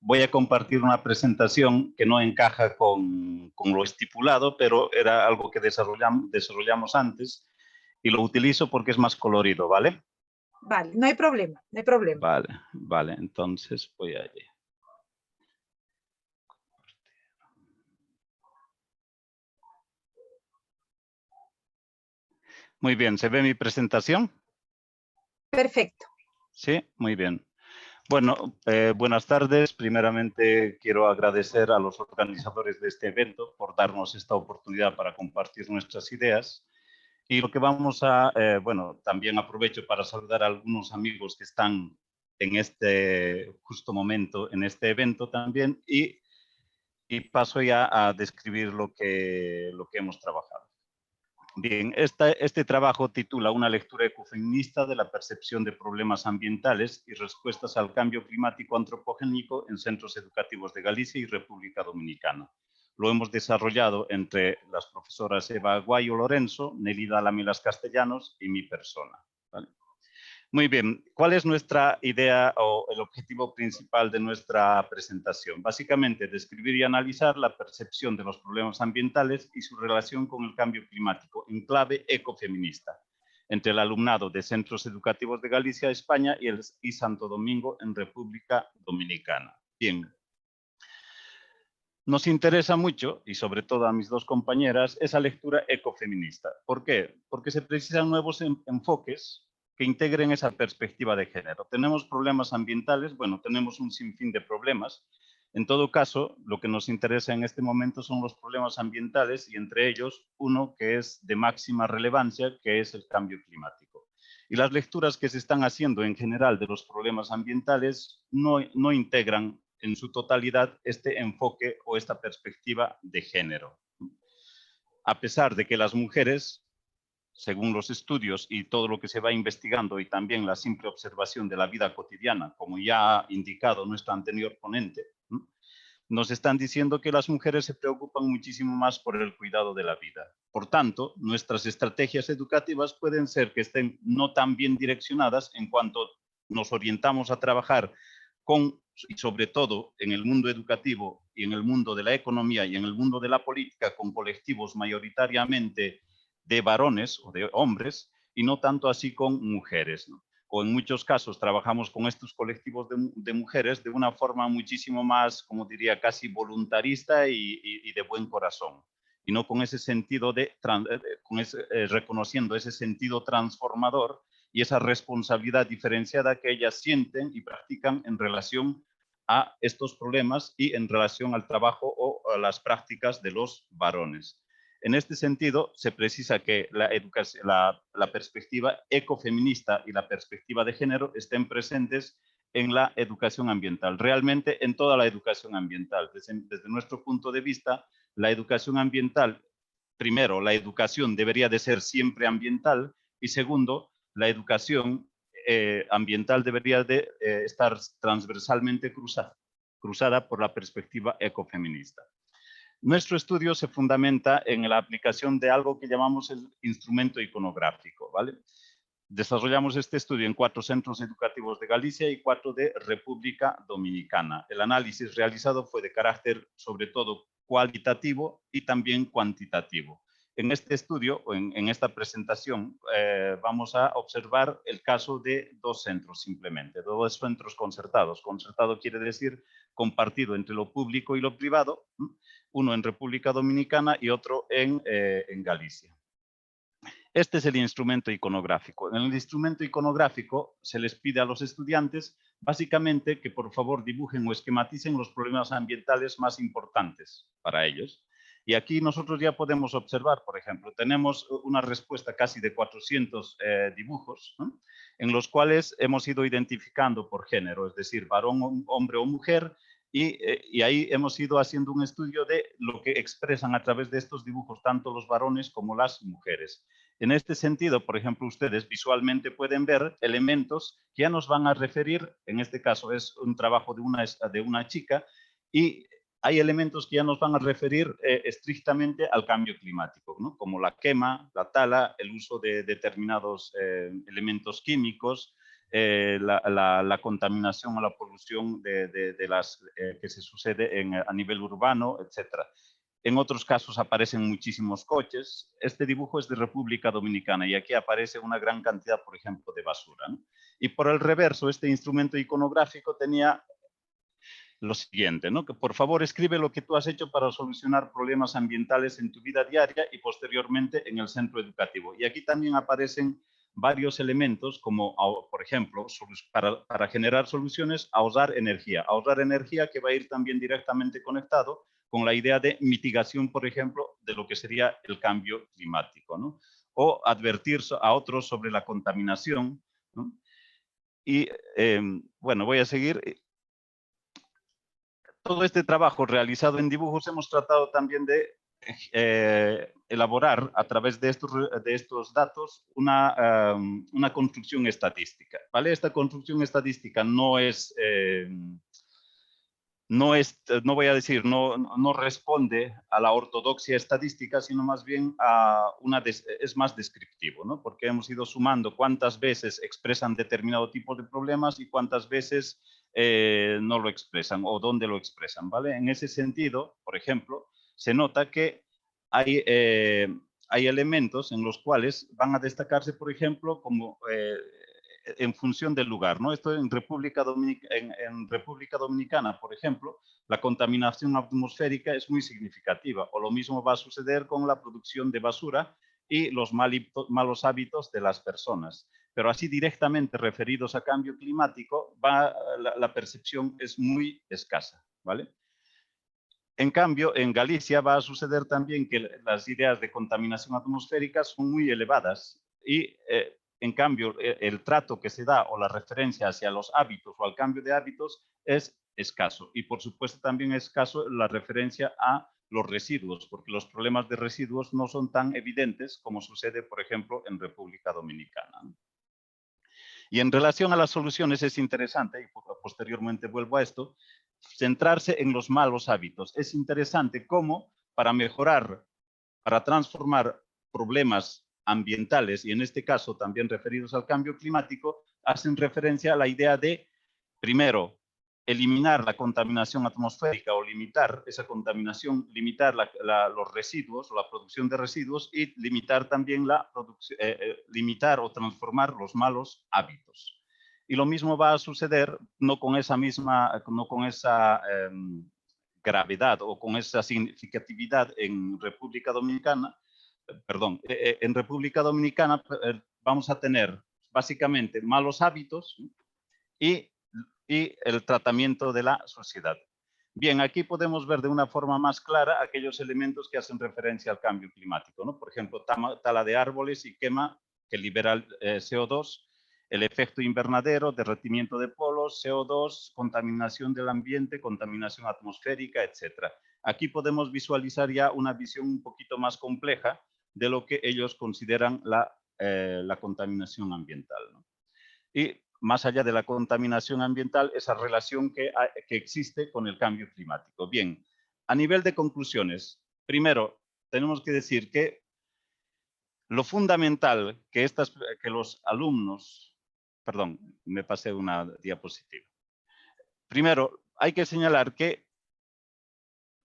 Voy a compartir una presentación que no encaja con lo estipulado, pero era algo que desarrollamos antes y lo utilizo porque es más colorido, ¿vale? Vale, no hay problema, no hay problema. Vale, vale. Entonces voy allí. Muy bien, ¿se ve mi presentación? Perfecto. Sí, muy bien. Bueno, buenas tardes. Primeramente quiero agradecer a los organizadores de este evento por darnos esta oportunidad para compartir nuestras ideas. Y lo que vamos a, bueno, también aprovecho para saludar a algunos amigos que están en este justo momento, en este evento también, y paso ya a describir lo que hemos trabajado. Bien, este trabajo titula Una lectura ecofeminista de la percepción de problemas ambientales y respuestas al cambio climático antropogénico en centros educativos de Galicia y República Dominicana. Lo hemos desarrollado entre las profesoras Eva Aguayo Lorenzo, Nelida Lamilas Castellanos y mi persona. ¿Vale? Muy bien, ¿cuál es nuestra idea o el objetivo principal de nuestra presentación? Básicamente, describir y analizar la percepción de los problemas ambientales y su relación con el cambio climático en clave ecofeminista, entre el alumnado de centros educativos de Galicia, España y Santo Domingo en República Dominicana. Bien. Nos interesa mucho, y sobre todo a mis dos compañeras, esa lectura ecofeminista. ¿Por qué? Porque se precisan nuevos enfoques que integren esa perspectiva de género. Tenemos problemas ambientales, bueno, tenemos un sinfín de problemas. En todo caso, lo que nos interesa en este momento son los problemas ambientales y entre ellos uno que es de máxima relevancia, que es el cambio climático. Y las lecturas que se están haciendo en general de los problemas ambientales no integran en su totalidad este enfoque o esta perspectiva de género. A pesar de que las mujeres, según los estudios y todo lo que se va investigando y también la simple observación de la vida cotidiana, como ya ha indicado nuestra anterior ponente, nos están diciendo que las mujeres se preocupan muchísimo más por el cuidado de la vida. Por tanto, nuestras estrategias educativas pueden ser que estén no tan bien direccionadas en cuanto nos orientamos a trabajar con, y sobre todo en el mundo educativo y en el mundo de la economía y en el mundo de la política, con colectivos mayoritariamente de varones o de hombres y no tanto así con mujeres, ¿no? O en muchos casos trabajamos con estos colectivos de mujeres de una forma muchísimo más, como diría, casi voluntarista y de buen corazón, y no con ese sentido reconociendo ese sentido transformador y esa responsabilidad diferenciada que ellas sienten y practican en relación a estos problemas y en relación al trabajo o a las prácticas de los varones. En este sentido, se precisa que la perspectiva ecofeminista y la perspectiva de género estén presentes en la educación ambiental, realmente en toda la educación ambiental. Desde nuestro punto de vista, la educación ambiental, primero, la educación debería de ser siempre ambiental y segundo, la educación ambiental debería de estar transversalmente cruzada por la perspectiva ecofeminista. Nuestro estudio se fundamenta en la aplicación de algo que llamamos el instrumento iconográfico, ¿vale? Desarrollamos este estudio en 4 centros educativos de Galicia y 4 de República Dominicana. El análisis realizado fue de carácter sobre todo cualitativo y también cuantitativo. En este estudio, o en esta presentación, vamos a observar el caso de 2 centros simplemente, 2 centros concertados. Concertado quiere decir compartido entre lo público y lo privado, uno en República Dominicana y otro en Galicia. Este es el instrumento iconográfico. En el instrumento iconográfico se les pide a los estudiantes básicamente que por favor dibujen o esquematicen los problemas ambientales más importantes para ellos. Y aquí nosotros ya podemos observar, por ejemplo, tenemos una respuesta casi de 400 dibujos, ¿no? En los cuales hemos ido identificando por género, es decir, varón, hombre o mujer, y ahí hemos ido haciendo un estudio de lo que expresan a través de estos dibujos tanto los varones como las mujeres. En este sentido, por ejemplo, ustedes visualmente pueden ver elementos que ya nos van a referir, en este caso es un trabajo de una chica, y hay elementos que ya nos van a referir estrictamente al cambio climático, ¿no? Como la quema, la tala, el uso de determinados elementos químicos, la contaminación o la polución que se sucede a nivel urbano, etc. En otros casos aparecen muchísimos coches. Este dibujo es de República Dominicana y aquí aparece una gran cantidad, por ejemplo, de basura, ¿no? Y por el reverso, este instrumento iconográfico tenía lo siguiente, ¿no? Que por favor escribe lo que tú has hecho para solucionar problemas ambientales en tu vida diaria y posteriormente en el centro educativo. Y aquí también aparecen varios elementos como, por ejemplo, para generar soluciones, ahorrar energía que va a ir también directamente conectado con la idea de mitigación, por ejemplo, de lo que sería el cambio climático, ¿no? O advertir a otros sobre la contaminación, ¿no? Y bueno, voy a seguir. Todo este trabajo realizado en dibujos hemos tratado también de elaborar a través de estos datos una construcción estadística, ¿vale? Esta construcción estadística no voy a decir, no responde a la ortodoxia estadística, sino más bien es más descriptivo, ¿no? Porque hemos ido sumando cuántas veces expresan determinado tipo de problemas y cuántas veces no lo expresan o dónde lo expresan, ¿vale? En ese sentido, por ejemplo, se nota que hay elementos en los cuales van a destacarse, por ejemplo, como en función del lugar, ¿no? Esto en República Dominicana, por ejemplo, la contaminación atmosférica es muy significativa, o lo mismo va a suceder con la producción de basura y los malos hábitos de las personas. Pero así directamente referidos a cambio climático, la percepción es muy escasa, ¿vale? En cambio, en Galicia va a suceder también que las ideas de contaminación atmosférica son muy elevadas y en cambio, el trato que se da o la referencia hacia los hábitos o al cambio de hábitos es escaso. Y por supuesto también es escaso la referencia a los residuos, porque los problemas de residuos no son tan evidentes como sucede, por ejemplo, en República Dominicana. Y en relación a las soluciones es interesante, y posteriormente vuelvo a esto, centrarse en los malos hábitos. Es interesante cómo para mejorar, para transformar problemas ambientales, y en este caso también referidos al cambio climático, hacen referencia a la idea de, primero, eliminar la contaminación atmosférica o limitar esa contaminación, limitar los residuos o la producción de residuos y limitar también limitar o transformar los malos hábitos. Y lo mismo va a suceder no con esa gravedad o con esa significatividad en República Dominicana. Perdón, en República Dominicana vamos a tener básicamente malos hábitos y el tratamiento de la sociedad. Bien, aquí podemos ver de una forma más clara aquellos elementos que hacen referencia al cambio climático, ¿no? Por ejemplo, tala de árboles y quema que libera CO2, el efecto invernadero, derretimiento de polos, CO2, contaminación del ambiente, contaminación atmosférica, etc. Aquí podemos visualizar ya una visión un poquito más compleja de lo que ellos consideran la contaminación ambiental, ¿no? Y más allá de la contaminación ambiental, esa relación que existe con el cambio climático. Bien, a nivel de conclusiones, primero, tenemos que decir que lo fundamental que los alumnos, perdón, me pasé una diapositiva. Primero, hay que señalar que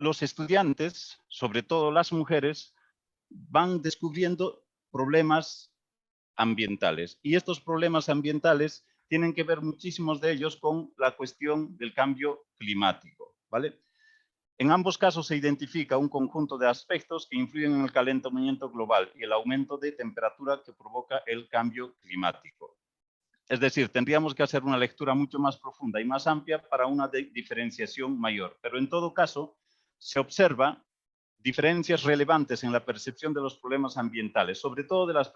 los estudiantes, sobre todo las mujeres, van descubriendo problemas ambientales. Y estos problemas ambientales tienen que ver muchísimos de ellos con la cuestión del cambio climático, ¿vale? En ambos casos se identifica un conjunto de aspectos que influyen en el calentamiento global y el aumento de temperatura que provoca el cambio climático. Es decir, tendríamos que hacer una lectura mucho más profunda y más amplia para una diferenciación mayor. Pero en todo caso, se observa diferencias relevantes en la percepción de los problemas ambientales, sobre todo de los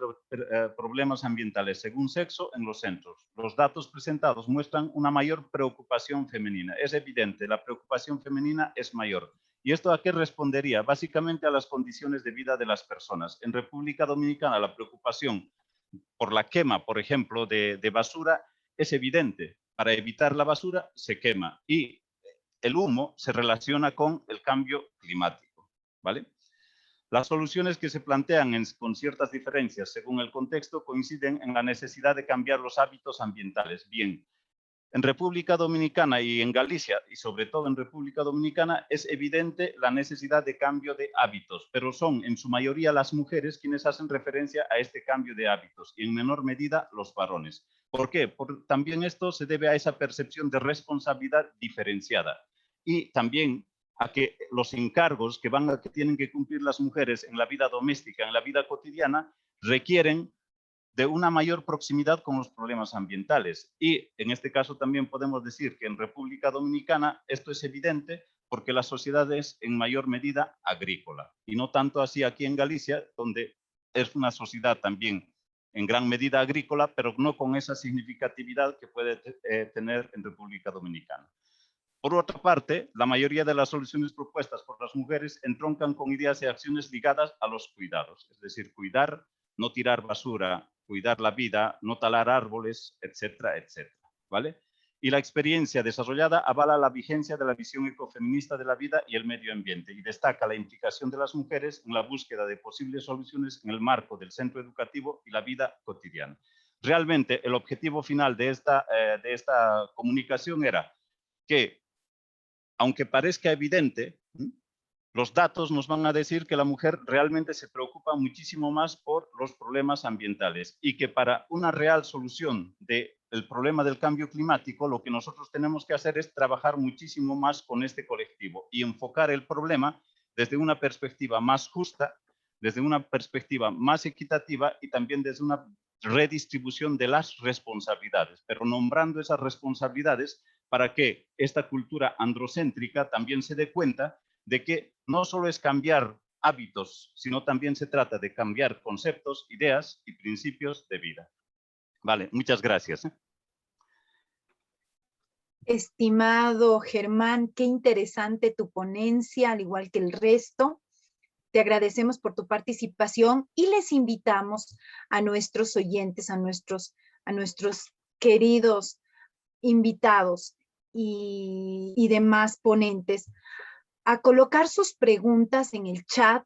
problemas ambientales según sexo en los centros. Los datos presentados muestran una mayor preocupación femenina. Es evidente, la preocupación femenina es mayor. ¿Y esto a qué respondería? Básicamente a las condiciones de vida de las personas. En República Dominicana la preocupación por la quema, por ejemplo, de basura es evidente. Para evitar la basura se quema y el humo se relaciona con el cambio climático, ¿vale? Las soluciones que se plantean con ciertas diferencias según el contexto coinciden en la necesidad de cambiar los hábitos ambientales. Bien, en República Dominicana y en Galicia, y sobre todo en República Dominicana, es evidente la necesidad de cambio de hábitos, pero son en su mayoría las mujeres quienes hacen referencia a este cambio de hábitos y en menor medida los varones. ¿Por qué? También esto se debe a esa percepción de responsabilidad diferenciada y también a que los encargos que tienen que cumplir las mujeres en la vida doméstica, en la vida cotidiana, requieren de una mayor proximidad con los problemas ambientales. Y en este caso también podemos decir que en República Dominicana esto es evidente porque la sociedad es en mayor medida agrícola y no tanto así aquí en Galicia, donde es una sociedad también en gran medida agrícola, pero no con esa significatividad que puede tener en República Dominicana. Por otra parte, la mayoría de las soluciones propuestas por las mujeres entroncan con ideas y acciones ligadas a los cuidados, es decir, cuidar, no tirar basura, cuidar la vida, no talar árboles, etcétera, etcétera, ¿vale? Y la experiencia desarrollada avala la vigencia de la visión ecofeminista de la vida y el medio ambiente y destaca la implicación de las mujeres en la búsqueda de posibles soluciones en el marco del centro educativo y la vida cotidiana. Realmente, el objetivo final de esta comunicación era que, aunque parezca evidente, los datos nos van a decir que la mujer realmente se preocupa muchísimo más por los problemas ambientales y que para una real solución del problema del cambio climático, lo que nosotros tenemos que hacer es trabajar muchísimo más con este colectivo y enfocar el problema desde una perspectiva más justa, desde una perspectiva más equitativa y también desde una redistribución de las responsabilidades, pero nombrando esas responsabilidades para que esta cultura androcéntrica también se dé cuenta de que no solo es cambiar hábitos, sino también se trata de cambiar conceptos, ideas y principios de vida. Vale, muchas gracias. Estimado Germán, qué interesante tu ponencia, al igual que el resto. Te agradecemos por tu participación y les invitamos a nuestros oyentes, a nuestros queridos invitados y demás ponentes a colocar sus preguntas en el chat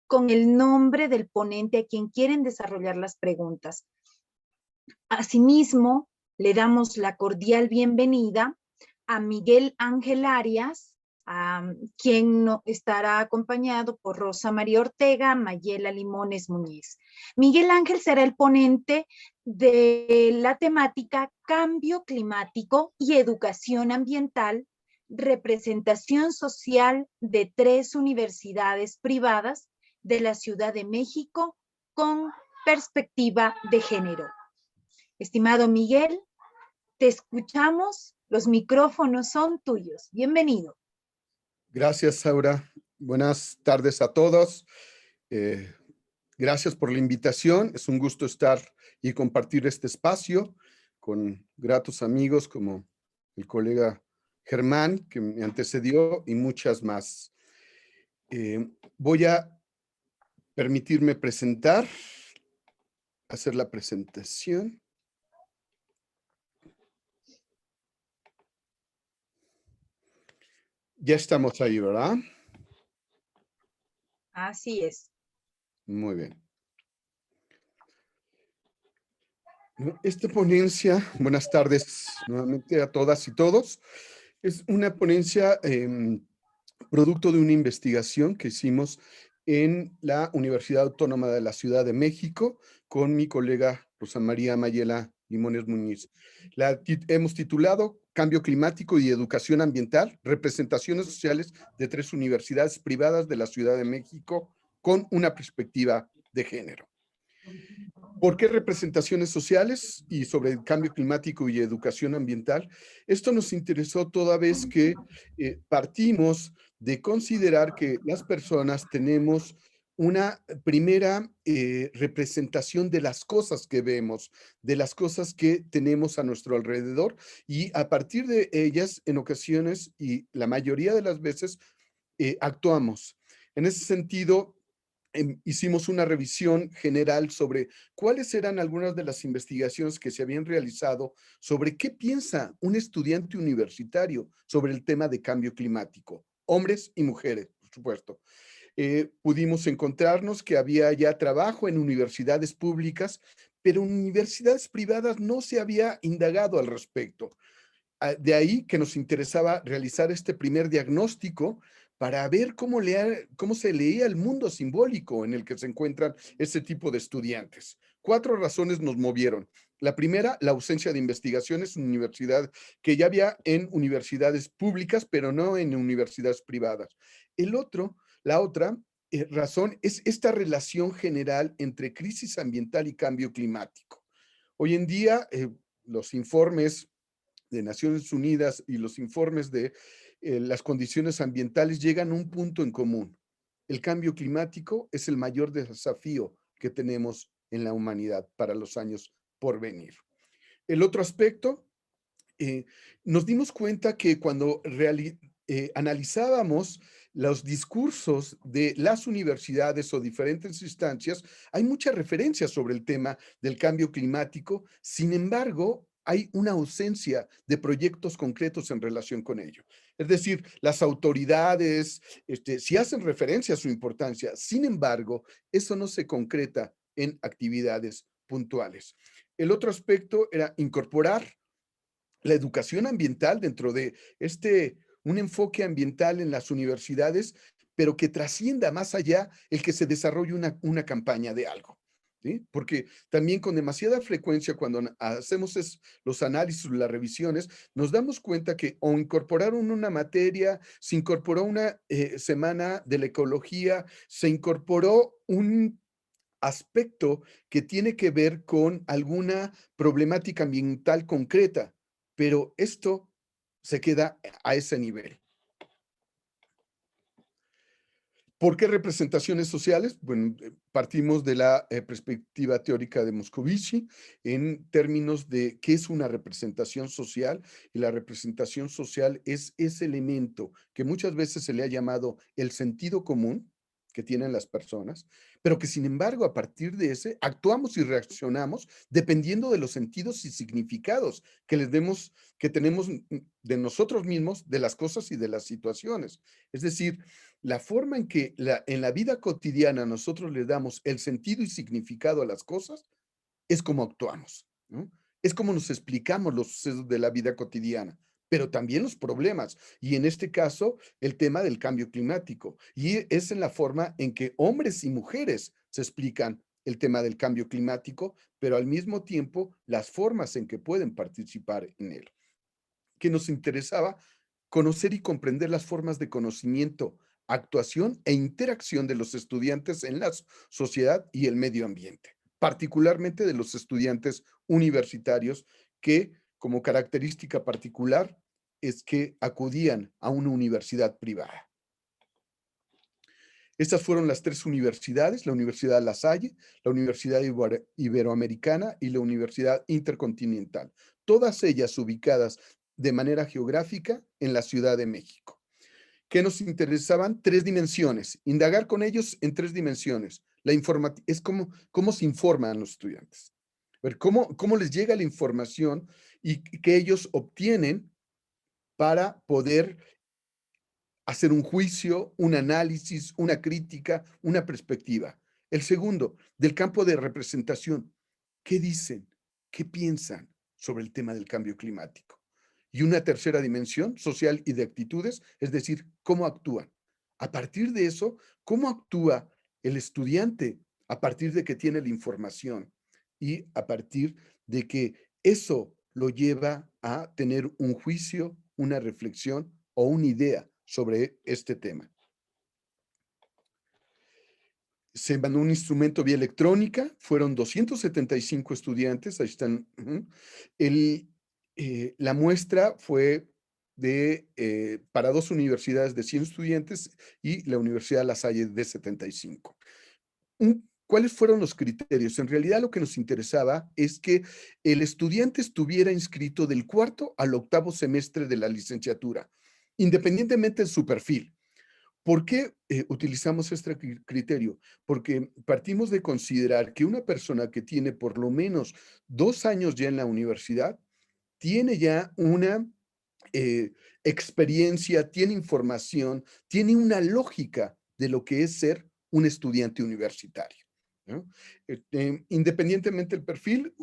con el nombre del ponente a quien quieren desarrollar las preguntas. Asimismo, le damos la cordial bienvenida a Miguel Ángel Arias, quien estará acompañado por Rosa María Ortega, Mayela Limones Muñiz. Miguel Ángel será el ponente de la temática Cambio Climático y Educación Ambiental, representación social de 3 universidades privadas de la Ciudad de México con perspectiva de género. Estimado Miguel, te escuchamos, los micrófonos son tuyos. Bienvenido. Gracias, Saura. Buenas tardes a todos. Gracias por la invitación. Es un gusto estar y compartir este espacio con gratos amigos como el colega Germán, que me antecedió, y muchas más. Voy a permitirme hacer la presentación. Ya estamos ahí, ¿verdad? Así es. Muy bien. Esta ponencia, buenas tardes nuevamente a todas y todos, es una ponencia producto de una investigación que hicimos en la Universidad Autónoma de la Ciudad de México con mi colega Rosa María Mayela Limones Muñiz. La hemos titulado Cambio Climático y Educación Ambiental, representaciones sociales de 3 universidades privadas de la Ciudad de México con una perspectiva de género. ¿Por qué representaciones sociales y sobre el cambio climático y educación ambiental? Esto nos interesó toda vez que partimos de considerar que las personas tenemos una primera representación de las cosas que vemos, de las cosas que tenemos a nuestro alrededor, y a partir de ellas, en ocasiones, y la mayoría de las veces, actuamos. En ese sentido, hicimos una revisión general sobre cuáles eran algunas de las investigaciones que se habían realizado sobre qué piensa un estudiante universitario sobre el tema de cambio climático, hombres y mujeres, supuesto. Pudimos encontrarnos que había ya trabajo en universidades públicas, pero en universidades privadas no se había indagado al respecto. De ahí que nos interesaba realizar este primer diagnóstico para ver cómo se leía el mundo simbólico en el que se encuentran este tipo de estudiantes. 4 razones nos movieron. La primera, la ausencia de investigaciones en universidad, que ya había en universidades públicas, pero no en universidades privadas. La otra razón es esta relación general entre crisis ambiental y cambio climático. Hoy en día, los informes de Naciones Unidas y los informes de las condiciones ambientales llegan a un punto en común. El cambio climático es el mayor desafío que tenemos en la humanidad para los años por venir. El otro aspecto, nos dimos cuenta que cuando analizábamos los discursos de las universidades o diferentes instancias, hay muchas referencias sobre el tema del cambio climático. Sin embargo, hay una ausencia de proyectos concretos en relación con ello. Es decir, las autoridades sí hacen referencia a su importancia. Sin embargo, eso no se concreta en actividades puntuales. El otro aspecto era incorporar la educación ambiental dentro de un enfoque ambiental en las universidades, pero que trascienda más allá el que se desarrolle una campaña de algo. ¿Sí? Porque también con demasiada frecuencia cuando hacemos los análisis, las revisiones, nos damos cuenta que o incorporaron una materia, se incorporó una semana de la ecología, se incorporó un aspecto que tiene que ver con alguna problemática ambiental concreta, pero esto se queda a ese nivel. ¿Por qué representaciones sociales? Bueno, partimos de la perspectiva teórica de Moscovici en términos de qué es una representación social, y la representación social es ese elemento que muchas veces se le ha llamado el sentido común que tienen las personas, pero que sin embargo a partir de ese actuamos y reaccionamos dependiendo de los sentidos y significados que tenemos de nosotros mismos, de las cosas y de las situaciones. Es decir, la forma en que en la vida cotidiana nosotros le damos el sentido y significado a las cosas es como actuamos, ¿no? Es como nos explicamos los sucesos de la vida cotidiana, pero también los problemas, y en este caso, el tema del cambio climático. Y es en la forma en que hombres y mujeres se explican el tema del cambio climático, pero al mismo tiempo las formas en que pueden participar en él. Que nos interesaba conocer y comprender las formas de conocimiento, actuación e interacción de los estudiantes en la sociedad y el medio ambiente, particularmente de los estudiantes universitarios que, como característica particular, es que acudían a una universidad privada. Estas fueron las 3 universidades, la Universidad La Salle, la Universidad Iberoamericana y la Universidad Intercontinental, todas ellas ubicadas de manera geográfica en la Ciudad de México. ¿Qué nos interesaban? 3 dimensiones, indagar con ellos en 3 dimensiones. Es cómo se informan los estudiantes, ver cómo les llega la información y que ellos obtienen para poder hacer un juicio, un análisis, una crítica, una perspectiva. El segundo, del campo de representación. ¿Qué dicen? ¿Qué piensan sobre el tema del cambio climático? Y una tercera dimensión, social y de actitudes, es decir, cómo actúan. A partir de eso, ¿cómo actúa el estudiante? A partir de que tiene la información y a partir de que eso lo lleva a tener un juicio, una reflexión o una idea sobre este tema. Se mandó un instrumento vía electrónica, fueron 275 estudiantes, ahí están. La muestra fue para 2 universidades de 100 estudiantes y la Universidad La Salle de 75. ¿Cuáles fueron los criterios? En realidad lo que nos interesaba es que el estudiante estuviera inscrito del 4º al 8º semestre de la licenciatura, independientemente de su perfil. ¿Por qué utilizamos este criterio? Porque partimos de considerar que una persona que tiene por lo menos 2 años ya en la universidad tiene ya una experiencia, tiene información, tiene una lógica de lo que es ser un estudiante universitario, ¿no? Independientemente del perfil,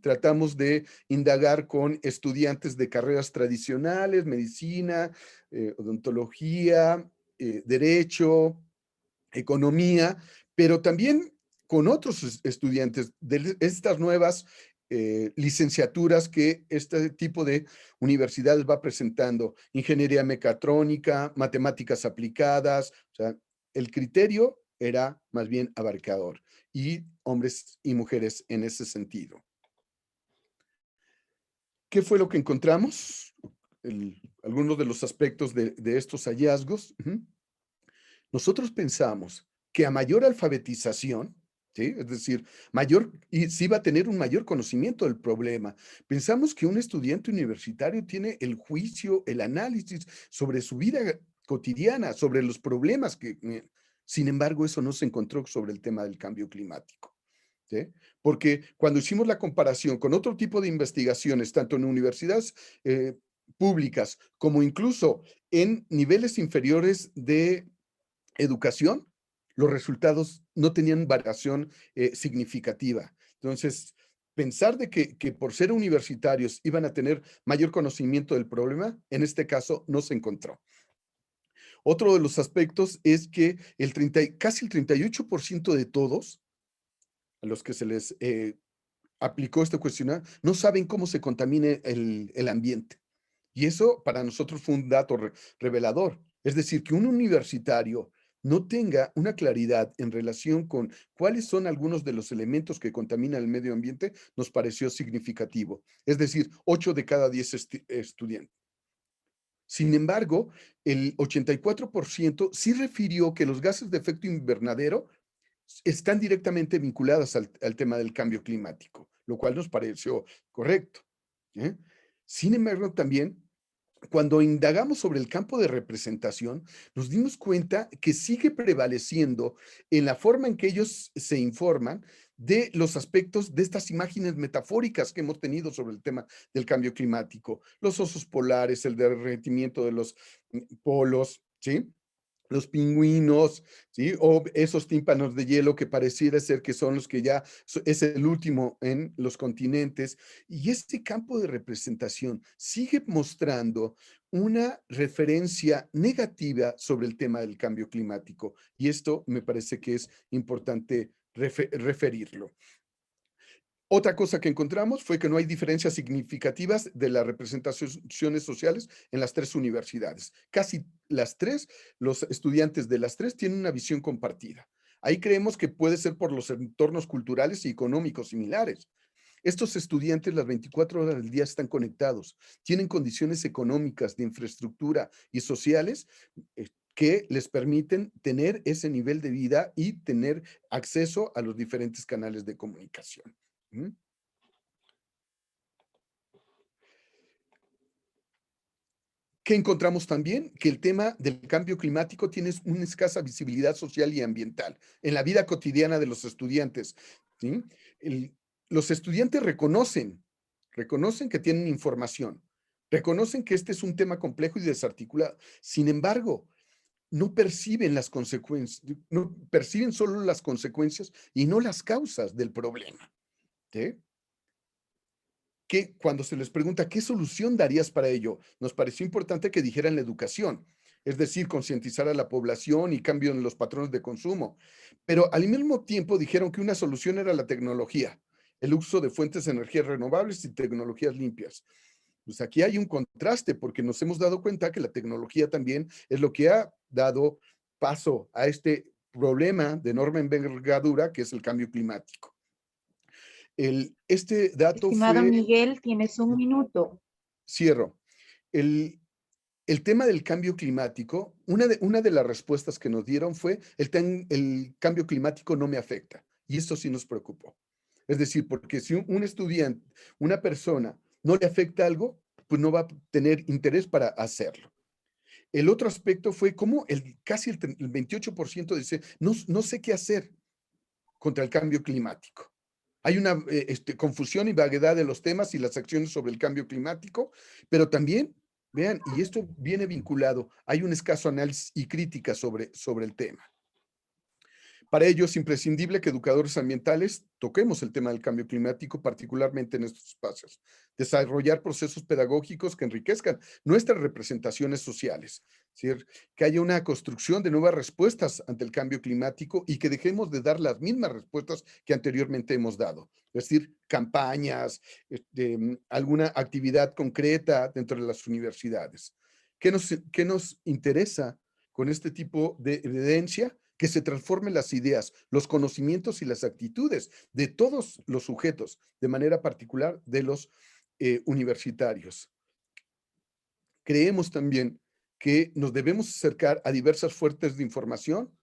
tratamos de indagar con estudiantes de carreras tradicionales, medicina, odontología, derecho, economía, pero también con otros estudiantes de estas nuevas licenciaturas que este tipo de universidades va presentando, ingeniería mecatrónica, matemáticas aplicadas, o sea, el criterio era más bien abarcador, y hombres y mujeres en ese sentido. ¿Qué fue lo que encontramos? Algunos de los aspectos de estos hallazgos. Nosotros pensamos que a mayor alfabetización, ¿sí? Es decir, y sí va a tener un mayor conocimiento del problema. Pensamos que un estudiante universitario tiene el juicio, el análisis sobre su vida cotidiana, sobre los problemas que... Sin embargo, eso no se encontró sobre el tema del cambio climático, ¿sí? Porque cuando hicimos la comparación con otro tipo de investigaciones, tanto en universidades públicas como incluso en niveles inferiores de educación, los resultados no tenían variación significativa. Entonces, pensar de que por ser universitarios iban a tener mayor conocimiento del problema, en este caso no se encontró. Otro de los aspectos es que casi el 38% de todos a los que se les aplicó este cuestionario no saben cómo se contamine el ambiente. Y eso para nosotros fue un dato revelador. Es decir, que un universitario no tenga una claridad en relación con cuáles son algunos de los elementos que contaminan el medio ambiente, nos pareció significativo. Es decir, 8 de cada 10 estudiantes. Sin embargo, el 84% sí refirió que los gases de efecto invernadero están directamente vinculados al tema del cambio climático, lo cual nos pareció correcto, ¿eh? Sin embargo, también cuando indagamos sobre el campo de representación, nos dimos cuenta que sigue prevaleciendo en la forma en que ellos se informan de los aspectos de estas imágenes metafóricas que hemos tenido sobre el tema del cambio climático, los osos polares, el derretimiento de los polos, ¿sí? Los pingüinos, ¿sí? O esos tímpanos de hielo que pareciera ser que son los que ya es el último en los continentes. Y este campo de representación sigue mostrando una referencia negativa sobre el tema del cambio climático. Y esto me parece que es importante referirlo. Otra cosa que encontramos fue que no hay diferencias significativas de las representaciones sociales en las 3 universidades. Casi las 3, los estudiantes de las 3 tienen una visión compartida. Ahí creemos que puede ser por los entornos culturales y económicos similares. Estos estudiantes las 24 horas del día están conectados, tienen condiciones económicas, de infraestructura y sociales que les permiten tener ese nivel de vida y tener acceso a los diferentes canales de comunicación. ¿Qué encontramos también? Que el tema del cambio climático tiene una escasa visibilidad social y ambiental en la vida cotidiana de los estudiantes, ¿sí? Los estudiantes reconocen que tienen información, reconocen que este es un tema complejo y desarticulado. Sin embargo, no perciben las consecuencias, no perciben solo las consecuencias y no las causas del problema, ¿sí? Que cuando se les pregunta qué solución darías para ello, nos pareció importante que dijeran la educación, es decir, concientizar a la población y cambio en los patrones de consumo. Pero al mismo tiempo dijeron que una solución era la tecnología, el uso de fuentes de energías renovables y tecnologías limpias. Pues aquí hay un contraste porque nos hemos dado cuenta que la tecnología también es lo que ha dado paso a este problema de enorme envergadura que es el cambio climático. Este dato Estimado fue... Miguel, tienes un minuto. Cierro. El tema del cambio climático, una de las respuestas que nos dieron fue el cambio climático no me afecta. Y esto sí nos preocupó. Es decir, porque si un estudiante, una persona, no le afecta algo, pues no va a tener interés para hacerlo. El otro aspecto fue cómo casi el 28% dice, no sé qué hacer contra el cambio climático. Hay una confusión y vaguedad de los temas y las acciones sobre el cambio climático, pero también, vean, y esto viene vinculado, hay un escaso análisis y crítica sobre el tema. Para ello es imprescindible que educadores ambientales toquemos el tema del cambio climático, particularmente en estos espacios. Desarrollar procesos pedagógicos que enriquezcan nuestras representaciones sociales. Es decir, que haya una construcción de nuevas respuestas ante el cambio climático y que dejemos de dar las mismas respuestas que anteriormente hemos dado. Es decir, campañas, alguna actividad concreta dentro de las universidades. ¿Qué nos interesa con este tipo de evidencia? Que se transformen las ideas, los conocimientos y las actitudes de todos los sujetos, de manera particular de los universitarios. Creemos también que nos debemos acercar a diversas fuentes de información,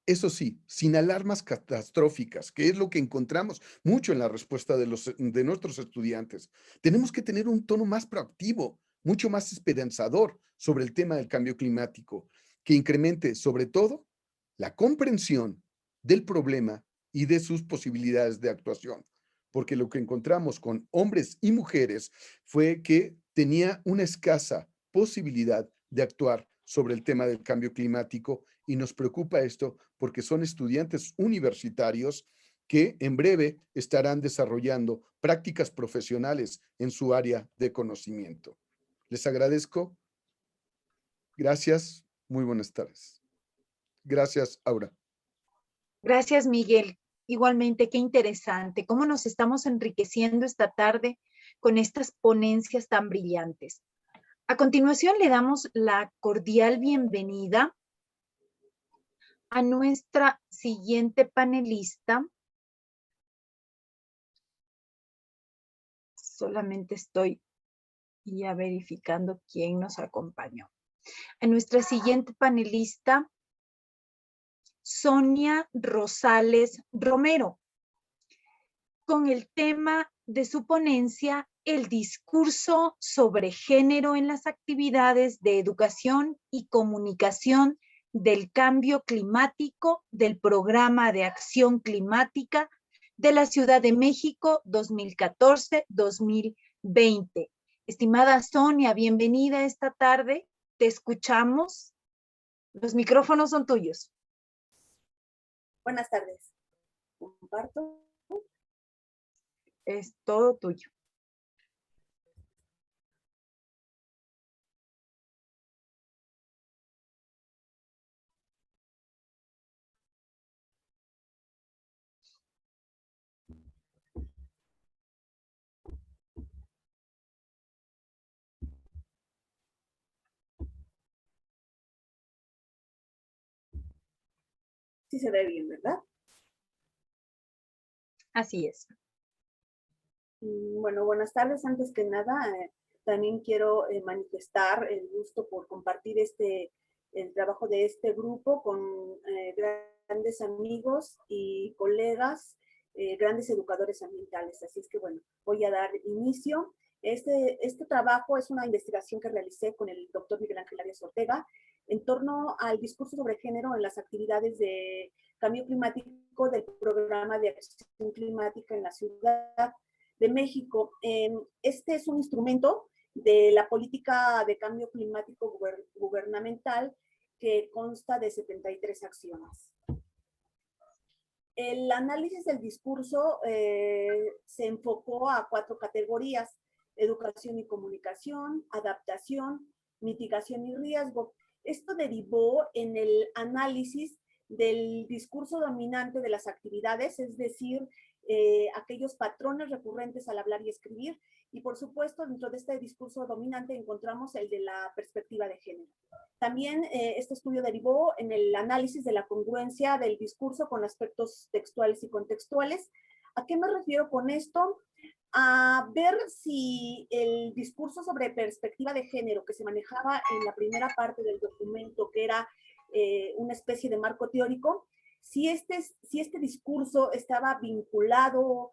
eso sí, sin alarmas catastróficas, que es lo que encontramos mucho en la respuesta de nuestros estudiantes. Tenemos que tener un tono más proactivo, mucho más esperanzador sobre el tema del cambio climático, que incremente sobre todo la comprensión del problema y de sus posibilidades de actuación. Porque lo que encontramos con hombres y mujeres fue que tenía una escasa posibilidad de actuar sobre el tema del cambio climático y nos preocupa esto porque son estudiantes universitarios que en breve estarán desarrollando prácticas profesionales en su área de conocimiento. Les agradezco. Gracias. Muy buenas tardes. Gracias, Aura. Gracias, Miguel. Igualmente, qué interesante cómo nos estamos enriqueciendo esta tarde con estas ponencias tan brillantes. A continuación, le damos la cordial bienvenida a nuestra siguiente panelista. Solamente estoy ya verificando quién nos acompañó. A nuestra siguiente panelista, Sonia Rosales Romero, con el tema de su ponencia, el discurso sobre género en las actividades de educación y comunicación del cambio climático del Programa de Acción Climática de la Ciudad de México 2014-2020. Estimada Sonia, bienvenida esta tarde. Te escuchamos. Los micrófonos son tuyos. Buenas tardes. Comparto. Es todo tuyo. Sí se ve bien, ¿verdad? Así es. Bueno, buenas tardes. Antes que nada, también quiero manifestar el gusto por compartir el trabajo de este grupo con grandes amigos y colegas, grandes educadores ambientales. Así es que, bueno, voy a dar inicio. Este trabajo es una investigación que realicé con el doctor Miguel Ángel Arias Ortega en torno al discurso sobre género en las actividades de cambio climático del Programa de Acción Climática en la Ciudad de México. Este es un instrumento de la política de cambio climático gubernamental que consta de 73 acciones. El análisis del discurso se enfocó a 4 categorías: educación y comunicación, adaptación, mitigación y riesgo. Esto derivó en el análisis del discurso dominante de las actividades, es decir, aquellos patrones recurrentes al hablar y escribir, y por supuesto dentro de este discurso dominante encontramos el de la perspectiva de género. También este estudio derivó en el análisis de la congruencia del discurso con aspectos textuales y contextuales. ¿A qué me refiero con esto? A ver si el discurso sobre perspectiva de género que se manejaba en la primera parte del documento, que era una especie de marco teórico, si este discurso estaba vinculado,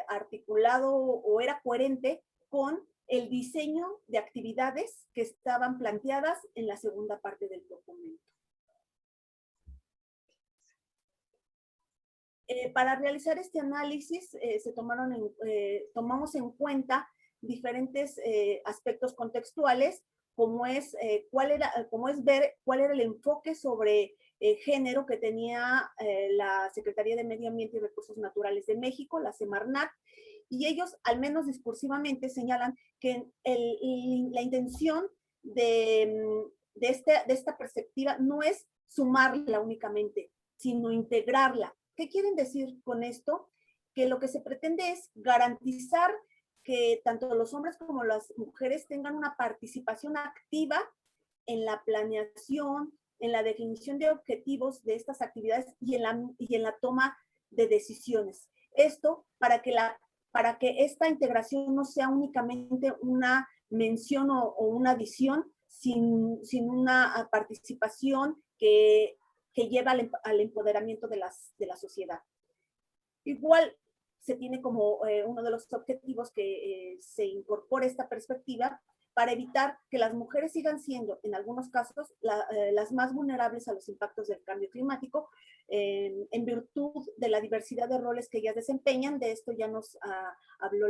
articulado o era coherente con el diseño de actividades que estaban planteadas en la segunda parte del documento. Para realizar este análisis tomamos en cuenta diferentes aspectos contextuales, como es ver cuál era el enfoque sobre género que tenía la Secretaría de Medio Ambiente y Recursos Naturales de México, la Semarnat, y ellos, al menos discursivamente, señalan que la intención de esta perspectiva no es sumarla únicamente, sino integrarla. ¿Qué quieren decir con esto? Que lo que se pretende es garantizar que tanto los hombres como las mujeres tengan una participación activa en la planeación, en la definición de objetivos de estas actividades y en la toma de decisiones. Esto para que esta integración no sea únicamente una mención o una adición sin una participación que lleva al empoderamiento de la sociedad. Igual se tiene como uno de los objetivos que se incorpore esta perspectiva para evitar que las mujeres sigan siendo, en algunos casos, las más vulnerables a los impactos del cambio climático, en virtud de la diversidad de roles que ellas desempeñan. De esto ya nos habló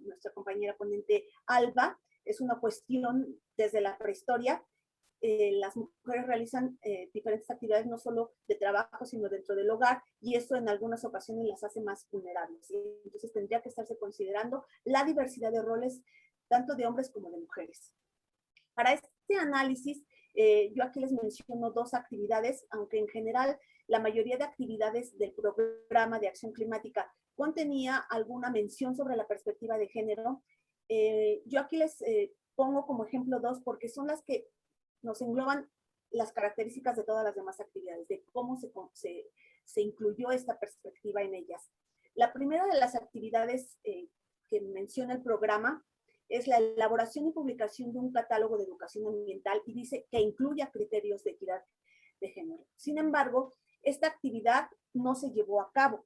nuestra compañera ponente Alba. Es una cuestión desde la prehistoria. Las mujeres realizan diferentes actividades no solo de trabajo, sino dentro del hogar, y eso en algunas ocasiones las hace más vulnerables, ¿sí? Entonces tendría que estarse considerando la diversidad de roles, tanto de hombres como de mujeres. Para este análisis, yo aquí les menciono 2 actividades, aunque en general la mayoría de actividades del programa de acción climática contenía alguna mención sobre la perspectiva de género. Yo aquí les pongo como ejemplo 2 porque son las que nos engloban las características de todas las demás actividades, de cómo se incluyó esta perspectiva en ellas. La primera de las actividades que menciona el programa es la elaboración y publicación de un catálogo de educación ambiental, y dice que incluya criterios de equidad de género. Sin embargo, esta actividad no se llevó a cabo.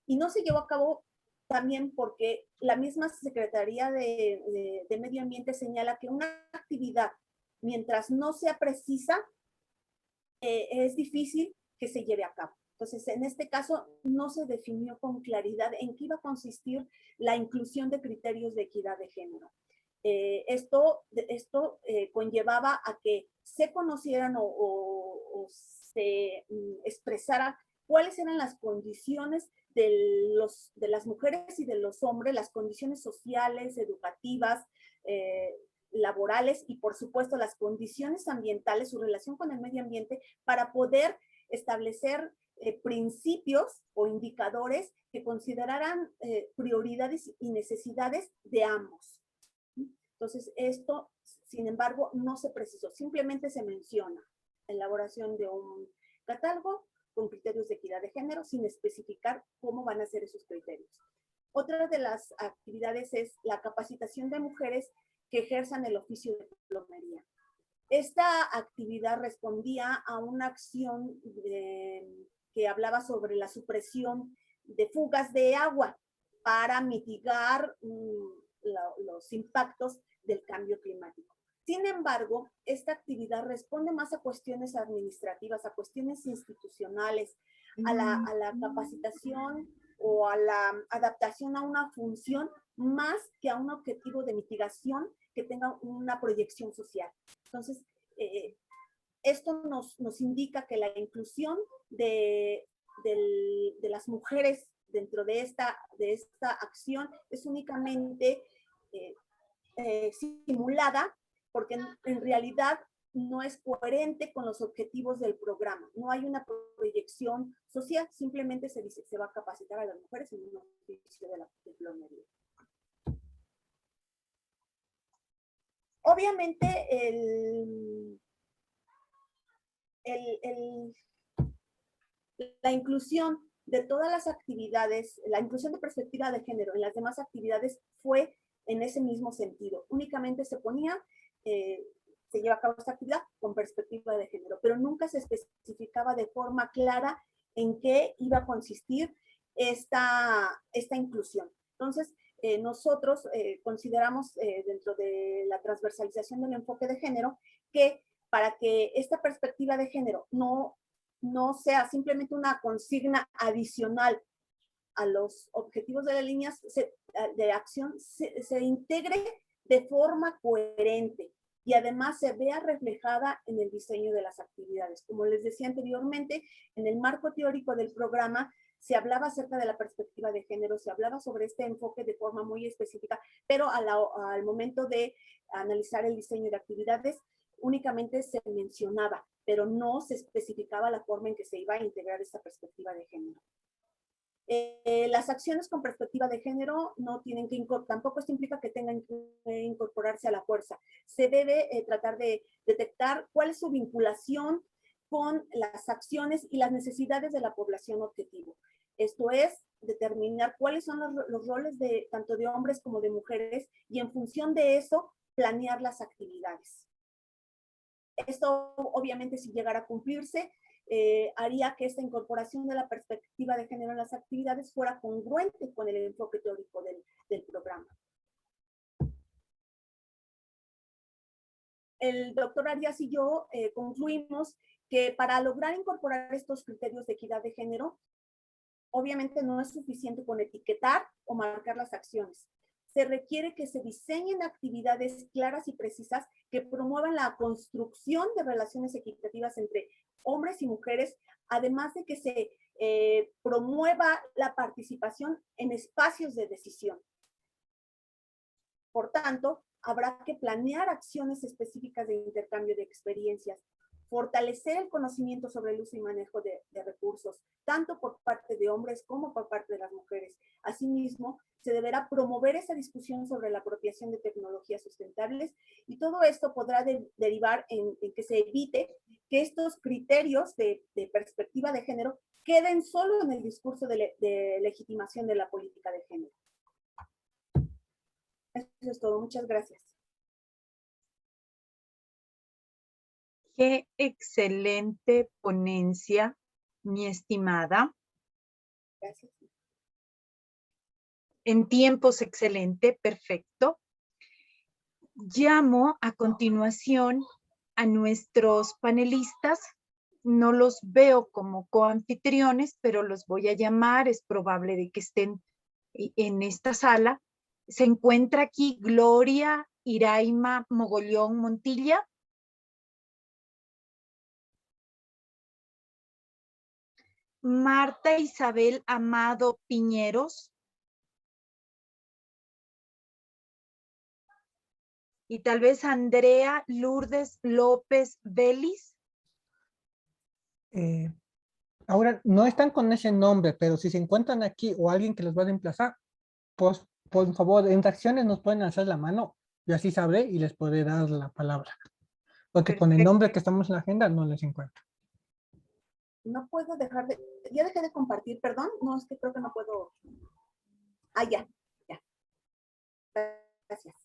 Y no se llevó a cabo también porque la misma Secretaría de Medio Ambiente señala que una actividad, mientras no sea precisa, es difícil que se lleve a cabo. Entonces, en este caso, no se definió con claridad en qué iba a consistir la inclusión de criterios de equidad de género. Esto conllevaba a que se conocieran o se expresara cuáles eran las condiciones de las mujeres y de los hombres, las condiciones sociales, educativas, laborales y, por supuesto, las condiciones ambientales, su relación con el medio ambiente, para poder establecer principios o indicadores que consideraran prioridades y necesidades de ambos. Entonces, esto, sin embargo, no se precisó, simplemente se menciona elaboración de un catálogo con criterios de equidad de género, sin especificar cómo van a ser esos criterios. Otra de las actividades es la capacitación de mujeres que ejerzan el oficio de plomería. Esta actividad respondía a una acción que hablaba sobre la supresión de fugas de agua para mitigar los impactos del cambio climático. Sin embargo, esta actividad responde más a cuestiones administrativas, a cuestiones institucionales, a la capacitación o a la adaptación a una función, más que a un objetivo de mitigación que tenga una proyección social. Entonces, esto nos indica que la inclusión de las mujeres dentro de esta acción es únicamente simulada, porque en realidad no es coherente con los objetivos del programa. No hay una proyección social, simplemente se dice que se va a capacitar a las mujeres en un oficio de la plomería. Obviamente, la inclusión de todas las actividades, la inclusión de perspectiva de género en las demás actividades fue en ese mismo sentido. Únicamente se ponía, se lleva a cabo esta actividad con perspectiva de género, pero nunca se especificaba de forma clara en qué iba a consistir esta inclusión. Entonces, nosotros consideramos dentro de la transversalización del enfoque de género que para que esta perspectiva de género no no sea simplemente una consigna adicional a los objetivos de las líneas de acción, se integre de forma coherente y además se vea reflejada en el diseño de las actividades. Como les decía anteriormente, en el marco teórico del programa se hablaba acerca de la perspectiva de género, se hablaba sobre este enfoque de forma muy específica, pero al momento de analizar el diseño de actividades, únicamente se mencionaba, pero no se especificaba la forma en que se iba a integrar esta perspectiva de género. Las acciones con perspectiva de género no tienen que, tampoco esto implica que tengan que incorporarse a la fuerza. Se debe tratar de detectar cuál es su vinculación con las acciones y las necesidades de la población objetivo. Esto es, determinar cuáles son los roles de tanto de hombres como de mujeres y en función de eso, planear las actividades. Esto, obviamente, si llegara a cumplirse, haría que esta incorporación de la perspectiva de género en las actividades fuera congruente con el enfoque teórico del programa. El doctor Arias y yo concluimos que para lograr incorporar estos criterios de equidad de género, obviamente no es suficiente con etiquetar o marcar las acciones. Se requiere que se diseñen actividades claras y precisas que promuevan la construcción de relaciones equitativas entre hombres y mujeres, además de que se promueva la participación en espacios de decisión. Por tanto, habrá que planear acciones específicas de intercambio de experiencias, fortalecer el conocimiento sobre el uso y manejo de recursos, tanto por parte de hombres como por parte de las mujeres. Asimismo, se deberá promover esa discusión sobre la apropiación de tecnologías sustentables y todo esto podrá derivar en que se evite que estos criterios de perspectiva de género queden solo en el discurso de legitimación de la política de género. Eso es todo. Muchas gracias. Qué excelente ponencia, mi estimada. Gracias. En tiempos excelente, perfecto. Llamo a continuación a nuestros panelistas. No los veo como coanfitriones, pero los voy a llamar. Es probable de que estén en esta sala. Se encuentra aquí Gloria Iraima Mogollón Montilla. Marta Isabel Amado Piñeros. Y tal vez Andrea Lourdes López Vélez. Ahora no están con ese nombre, pero si se encuentran aquí o alguien que los va a reemplazar, pues por favor, en reacciones nos pueden alzar la mano y así sabré y les podré dar la palabra. Porque Perfecto. con el nombre que estamos en la agenda no les encuentro. No puedo dejar de... Ya dejé de compartir, perdón. No, es que creo que no puedo... Ah, ya. Gracias.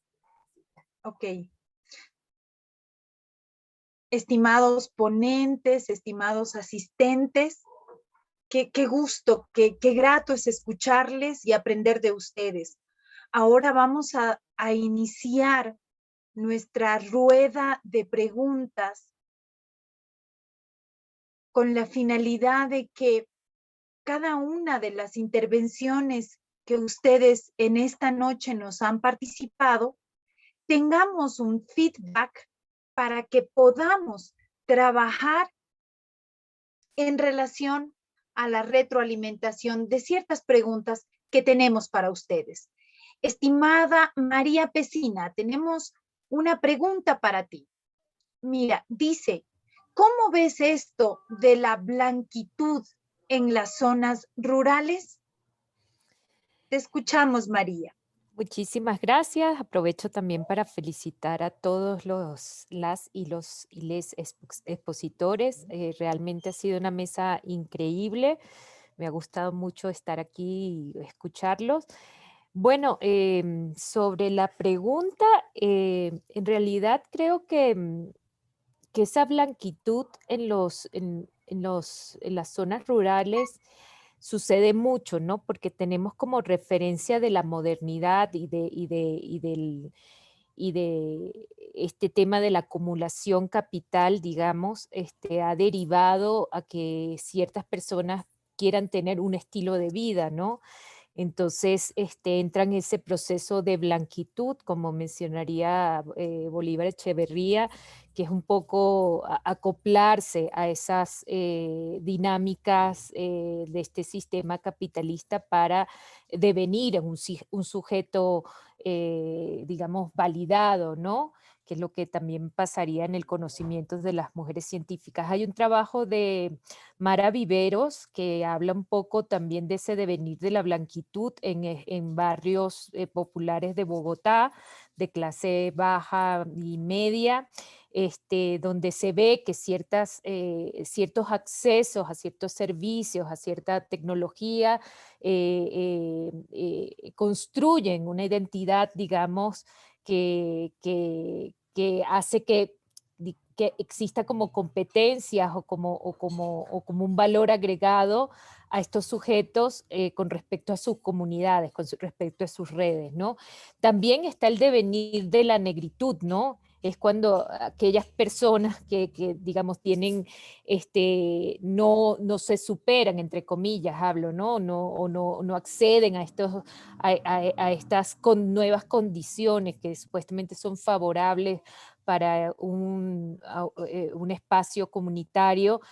Ok. Estimados ponentes, estimados asistentes, qué gusto, qué grato es escucharles y aprender de ustedes. Ahora vamos a iniciar nuestra rueda de preguntas con la finalidad de que cada una de las intervenciones que ustedes en esta noche nos han participado, tengamos un feedback para que podamos trabajar en relación a la retroalimentación de ciertas preguntas que tenemos para ustedes. Estimada María Pesina, tenemos una pregunta para ti. Mira, dice, ¿cómo ves esto de la blanquitud en las zonas rurales? Te escuchamos, María. Muchísimas gracias. Aprovecho también para felicitar a todos las expositores. Realmente ha sido una mesa increíble. Me ha gustado mucho estar aquí y escucharlos. Bueno, sobre la pregunta, en realidad creo que esa blanquitud en las zonas rurales sucede mucho, ¿no? Porque tenemos como referencia de la modernidad y de este tema de la acumulación capital, digamos, ha derivado a que ciertas personas quieran tener un estilo de vida, ¿no? Entonces, entra en ese proceso de blanquitud, como mencionaría Bolívar Echeverría, que es un poco acoplarse a esas dinámicas de este sistema capitalista para devenir en un sujeto, digamos, validado, ¿no? Que es lo que también pasaría en el conocimiento de las mujeres científicas. Hay un trabajo de Mara Viveros, que habla un poco también de ese devenir de la blanquitud en barrios populares de Bogotá, de clase baja y media, donde se ve que ciertos accesos a ciertos servicios, a cierta tecnología, construyen una identidad, digamos, que hace que exista como competencias o como un valor agregado a estos sujetos con respecto a sus comunidades, respecto a sus redes, ¿no? También está el devenir de la negritud, ¿no? Es cuando aquellas personas que digamos, tienen, no se superan, entre comillas, hablo, ¿no? No acceden a estas nuevas condiciones que supuestamente son favorables para un espacio comunitario,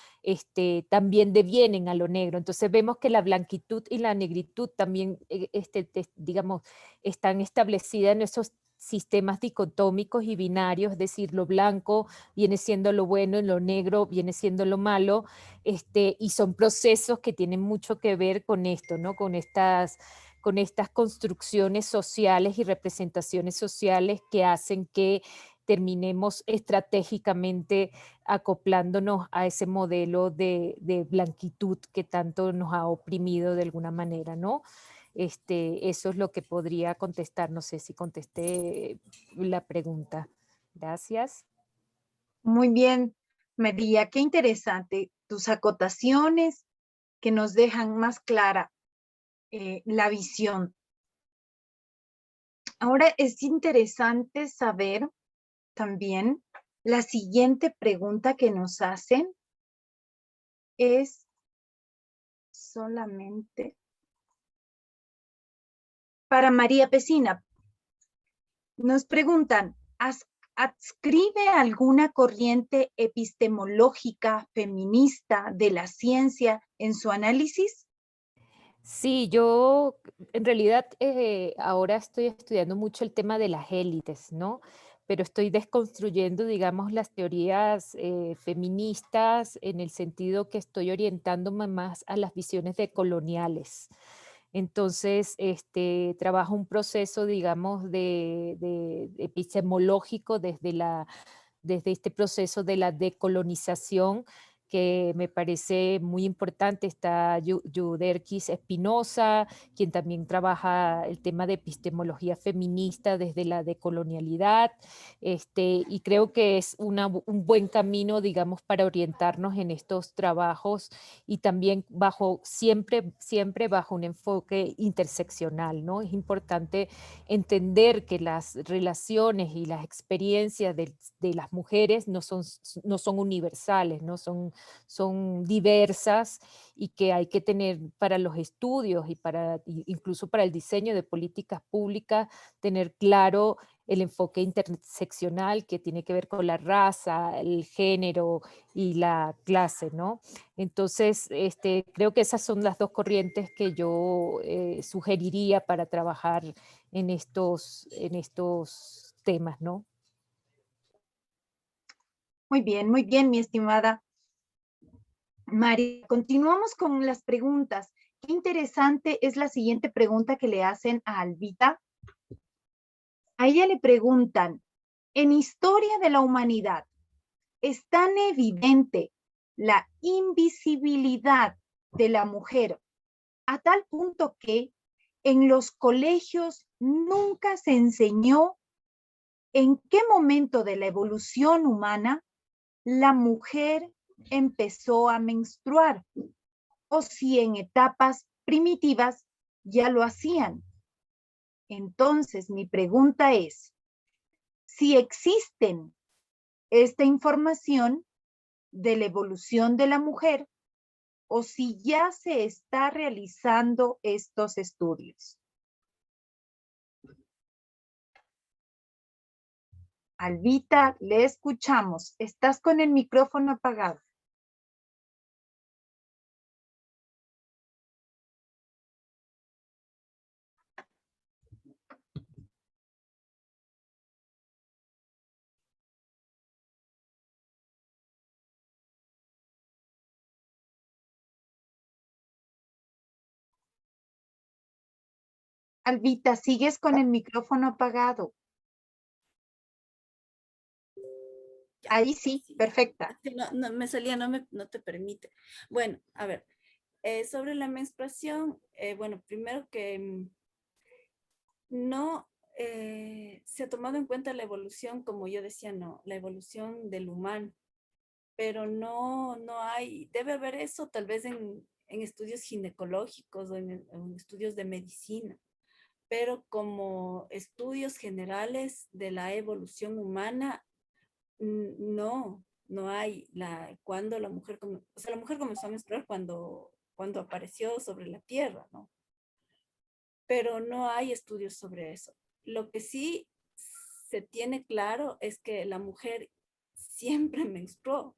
también devienen a lo negro. Entonces vemos que la blanquitud y la negritud también, digamos, están establecidas en esos sistemas dicotómicos y binarios, es decir, lo blanco viene siendo lo bueno y lo negro viene siendo lo malo, y son procesos que tienen mucho que ver con esto, ¿no? Con estas construcciones sociales y representaciones sociales que hacen que terminemos estratégicamente acoplándonos a ese modelo de blanquitud que tanto nos ha oprimido de alguna manera, ¿no? Eso es lo que podría contestar. No sé si contesté la pregunta. Gracias. Muy bien, María, qué interesante tus acotaciones que nos dejan más clara la visión. Ahora es interesante saber también la siguiente pregunta que nos hacen es solamente para María Pesina. Nos preguntan, ¿adscribe alguna corriente epistemológica feminista de la ciencia en su análisis? Sí, yo en realidad ahora estoy estudiando mucho el tema de las élites, ¿no? Pero estoy desconstruyendo, digamos, las teorías feministas en el sentido que estoy orientándome más a las visiones decoloniales. Entonces, trabajo un proceso, digamos, de epistemológico desde este proceso de la decolonización que me parece muy importante. Está Yuderquis Espinosa, quien también trabaja el tema de epistemología feminista desde la decolonialidad, y creo que es un buen camino, digamos, para orientarnos en estos trabajos y también siempre bajo un enfoque interseccional, ¿no? Es importante entender que las relaciones y las experiencias de las mujeres no son universales, no son diversas, y que hay que tener para los estudios incluso para el diseño de políticas públicas, tener claro el enfoque interseccional que tiene que ver con la raza, el género y la clase, ¿no? Entonces, creo que esas son las dos corrientes que yo sugeriría para trabajar en estos temas, ¿no? Muy bien, mi estimada María. Continuamos con las preguntas. Qué interesante es la siguiente pregunta que le hacen a Albita. A ella le preguntan, en Historia de la Humanidad, ¿es tan evidente la invisibilidad de la mujer a tal punto que en los colegios nunca se enseñó en qué momento de la evolución humana la mujer empezó a menstruar, o si en etapas primitivas ya lo hacían? Entonces, mi pregunta es, si existen esta información de la evolución de la mujer o si ya se está realizando estos estudios. Albita, le escuchamos. Estás con el micrófono apagado. Albita, sigues con el micrófono apagado. Ya, Ahí sí, sí, ya. perfecta. Sí, no, me salía, no te permite. Bueno, a ver, sobre la menstruación, bueno, primero que no se ha tomado en cuenta la evolución, como yo decía, no, la evolución del humano, pero no hay, debe haber eso tal vez en estudios ginecológicos o en estudios de medicina, pero como estudios generales de la evolución humana, no hay cuando la mujer, o sea, la mujer comenzó a menstruar cuando apareció sobre la tierra, ¿no? Pero no hay estudios sobre eso. Lo que sí se tiene claro es que la mujer siempre menstruó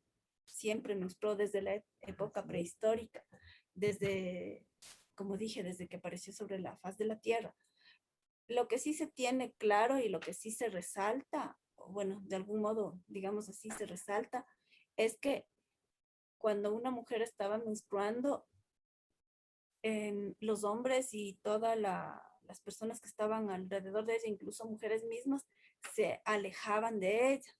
desde la época prehistórica, desde, como dije, desde que apareció sobre la faz de la tierra. Lo que sí se tiene claro y lo que sí se resalta, bueno, de algún modo, digamos así, se resalta, es que cuando una mujer estaba menstruando, los hombres y todas las personas que estaban alrededor de ella, incluso mujeres mismas, se alejaban de ella,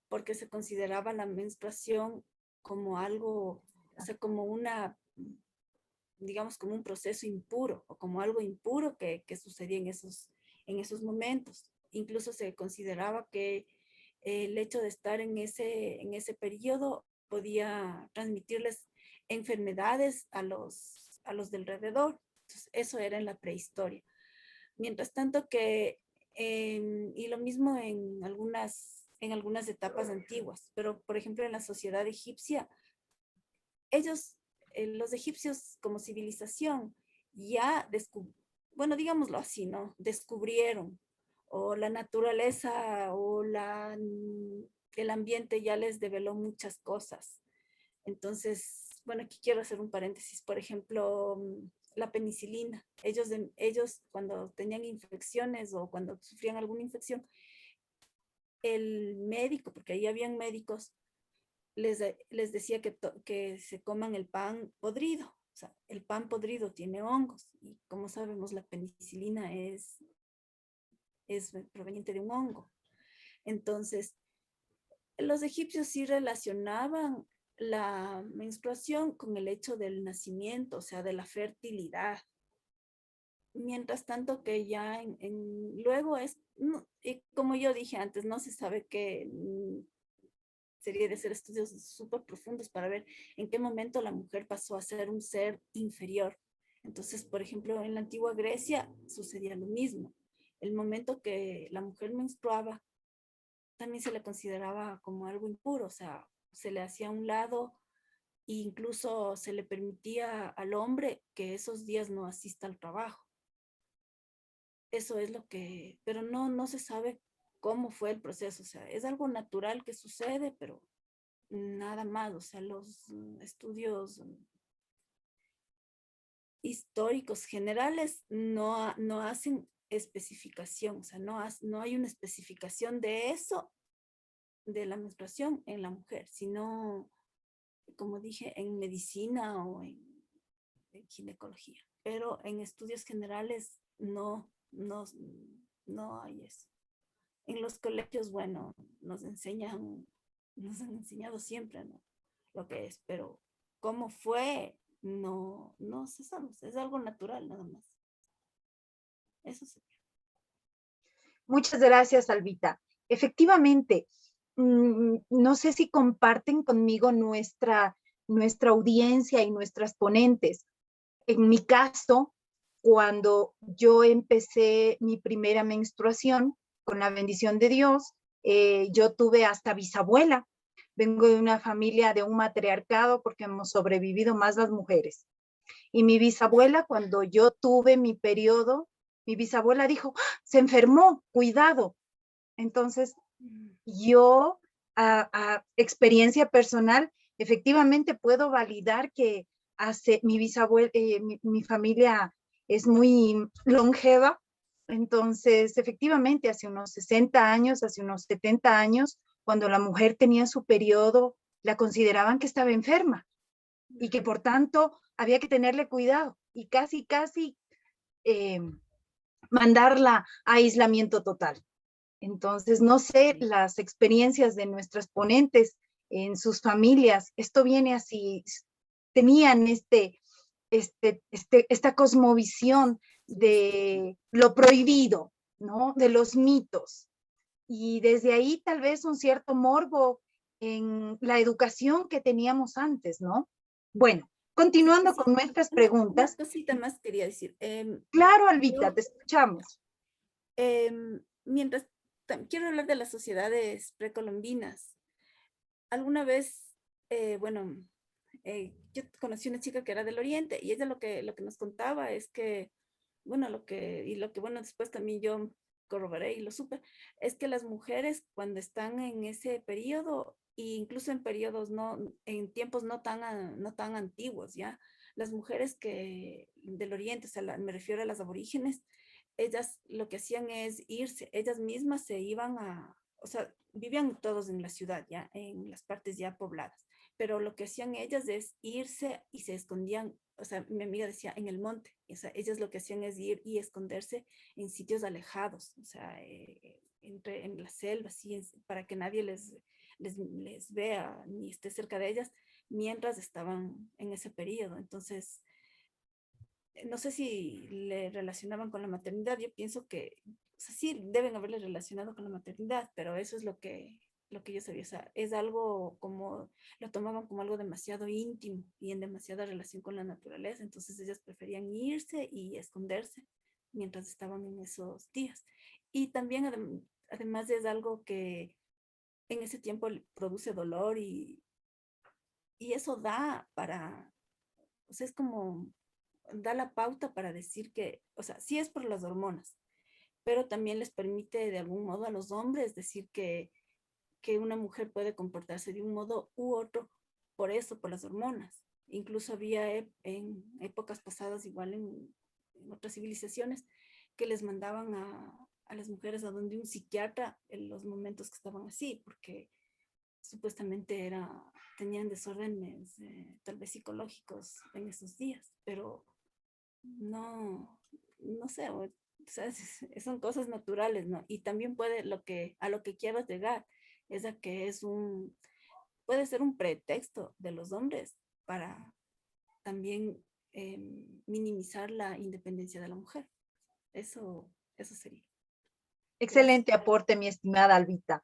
porque se consideraba la menstruación como algo, o sea, como una, digamos, como un proceso impuro o como algo impuro que sucedía en esos momentos. Incluso se consideraba que el hecho de estar en ese periodo podía transmitirles enfermedades a los del alrededor. Entonces, eso era en la prehistoria. Mientras tanto que, y lo mismo en algunas etapas antiguas, pero por ejemplo en la sociedad egipcia, ellos, los egipcios como civilización, ya bueno, digámoslo así, ¿no? Descubrieron, o la naturaleza o el ambiente ya les develó muchas cosas. Entonces, bueno, aquí quiero hacer un paréntesis. Por ejemplo, la penicilina. Ellos cuando tenían infecciones o cuando sufrían alguna infección, el médico, porque ahí habían médicos, les decía que se coman el pan podrido. O sea, el pan podrido tiene hongos y como sabemos la penicilina es proveniente de un hongo. Entonces, los egipcios sí relacionaban la menstruación con el hecho del nacimiento, o sea, de la fertilidad. Mientras tanto que ya luego es, y como yo dije antes, no se sabe qué sería de hacer estudios súper profundos para ver en qué momento la mujer pasó a ser un ser inferior. Entonces, por ejemplo, en la antigua Grecia sucedía lo mismo. El momento que la mujer menstruaba, también se le consideraba como algo impuro, o sea, se le hacía a un lado e incluso se le permitía al hombre que esos días no asista al trabajo. Eso es lo que, pero no se sabe cómo fue el proceso, o sea, es algo natural que sucede, pero nada más, o sea, los estudios históricos generales no hacen especificación, o sea, no hay una especificación de eso, de la menstruación en la mujer, sino, como dije, en medicina o en ginecología. Pero en estudios generales no hay eso. En los colegios, bueno, nos han enseñado siempre, ¿no? Lo que es, pero cómo fue, no se sabe, es algo natural nada más. Eso sí. Muchas gracias, Albita. Efectivamente, no sé si comparten conmigo nuestra audiencia y nuestras ponentes. En mi caso, cuando yo empecé mi primera menstruación, con la bendición de Dios, Yo tuve hasta bisabuela. Vengo de una familia de un matriarcado porque hemos sobrevivido más las mujeres. Y mi bisabuela, cuando yo tuve mi periodo, mi bisabuela dijo, ¡ah! Se enfermó, cuidado. Entonces, yo, a experiencia personal, efectivamente puedo validar que mi bisabuela, mi familia es muy longeva. Entonces, efectivamente, hace unos 60 años, hace unos 70 años, cuando la mujer tenía su periodo, la consideraban que estaba enferma y que por tanto había que tenerle cuidado y casi mandarla a aislamiento total. Entonces, no sé las experiencias de nuestras ponentes en sus familias. Esto viene así, tenían esta cosmovisión de lo prohibido, ¿no? De los mitos. Y desde ahí tal vez un cierto morbo en la educación que teníamos antes, ¿no? Bueno, continuando Sí, con nuestras preguntas. Una cosita más quería decir. Claro, Albita, te escuchamos. Mientras quiero hablar de las sociedades precolombinas. Alguna vez, yo conocí una chica que era del Oriente y ella lo que nos contaba es que, bueno, después también yo corroboré y lo supe, es que las mujeres cuando están en ese periodo, e incluso en periodos en tiempos no tan antiguos, ya, las mujeres que del Oriente, o sea, me refiero a las aborígenes, ellas lo que hacían es irse, ellas mismas se iban o sea, vivían todos en la ciudad, ya, en las partes ya pobladas, pero lo que hacían ellas es irse y se escondían, o sea, mi amiga decía, en el monte, o sea, ellas lo que hacían es ir y esconderse en sitios alejados, o sea, en la selva, así, para que nadie les vea ni esté cerca de ellas, mientras estaban en ese periodo. Entonces, no sé si le relacionaban con la maternidad. Yo pienso que, o sea, sí deben haberle relacionado con la maternidad, pero eso es lo que yo sabía. O sea, es algo como, lo tomaban como algo demasiado íntimo y en demasiada relación con la naturaleza. Entonces ellas preferían irse y esconderse mientras estaban en esos días. Y también, además, es algo que en ese tiempo produce dolor y eso da para, o sea, es como da la pauta para decir que, o sea, sí es por las hormonas, pero también les permite de algún modo a los hombres decir que una mujer puede comportarse de un modo u otro por eso, por las hormonas. Incluso había en épocas pasadas, igual en otras civilizaciones, que les mandaban a las mujeres a donde un psiquiatra en los momentos que estaban así, porque supuestamente tenían desórdenes tal vez psicológicos en esos días, pero no sé, o sea, son cosas naturales, ¿no? Y también a lo que quiero llegar es a que puede ser un pretexto de los hombres para también minimizar la independencia de la mujer. Eso sería. Excelente aporte, mi estimada Albita.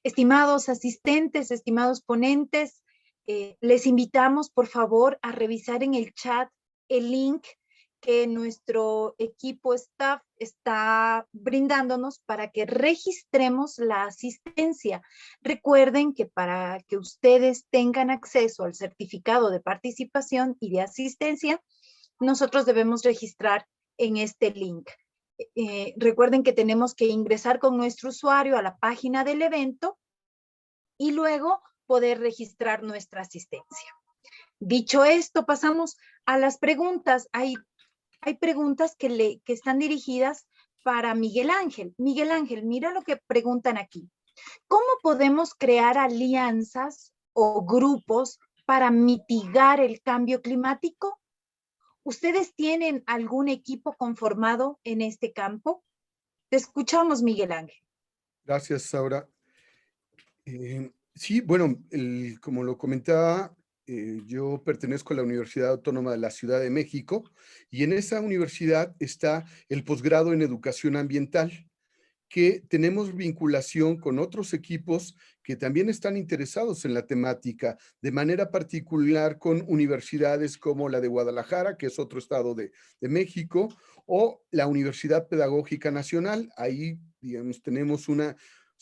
Estimados asistentes, estimados ponentes, les invitamos, por favor, a revisar en el chat el link que nuestro equipo staff está brindándonos para que registremos la asistencia. Recuerden que para que ustedes tengan acceso al certificado de participación y de asistencia, nosotros debemos registrar en este link. Recuerden que tenemos que ingresar con nuestro usuario a la página del evento y luego poder registrar nuestra asistencia. Dicho esto, pasamos a las preguntas. Hay preguntas que están dirigidas para Miguel Ángel. Miguel Ángel, mira lo que preguntan aquí. ¿Cómo podemos crear alianzas o grupos para mitigar el cambio climático? ¿Ustedes tienen algún equipo conformado en este campo? Te escuchamos, Miguel Ángel. Gracias, Saura. Sí, bueno, como lo comentaba, yo pertenezco a la Universidad Autónoma de la Ciudad de México y en esa universidad está el posgrado en Educación Ambiental, que tenemos vinculación con otros equipos que también están interesados en la temática, de manera particular con universidades como la de Guadalajara, que es otro estado de México, o la Universidad Pedagógica Nacional. Ahí, digamos, tenemos una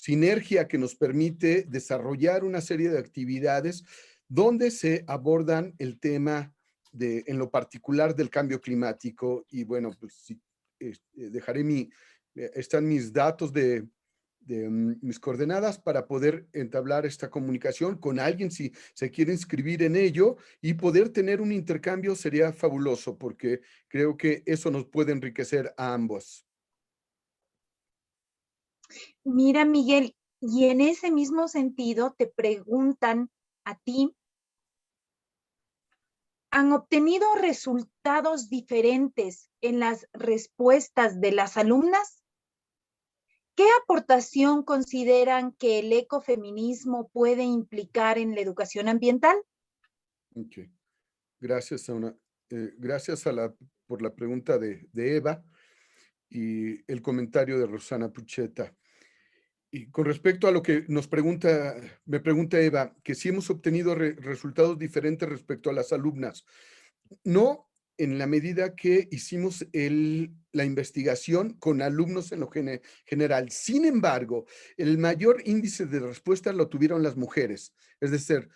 sinergia que nos permite desarrollar una serie de actividades donde se abordan el tema en lo particular del cambio climático. Y bueno, pues sí, dejaré están mis datos de mis coordenadas para poder entablar esta comunicación con alguien si se quiere inscribir en ello, y poder tener un intercambio sería fabuloso, porque creo que eso nos puede enriquecer a ambos. Mira, Miguel, y en ese mismo sentido te preguntan a ti, ¿han obtenido resultados diferentes en las respuestas de las alumnas? ¿Qué aportación consideran que el ecofeminismo puede implicar en la educación ambiental? Okay. Gracias, gracias por la pregunta de Eva y el comentario de Rosana Pucheta. Y con respecto a lo que me pregunta Eva, que si hemos obtenido resultados diferentes respecto a las alumnas. No, en la medida que hicimos la investigación con alumnos en lo general. Sin embargo, el mayor índice de respuesta lo tuvieron las mujeres. Es decir,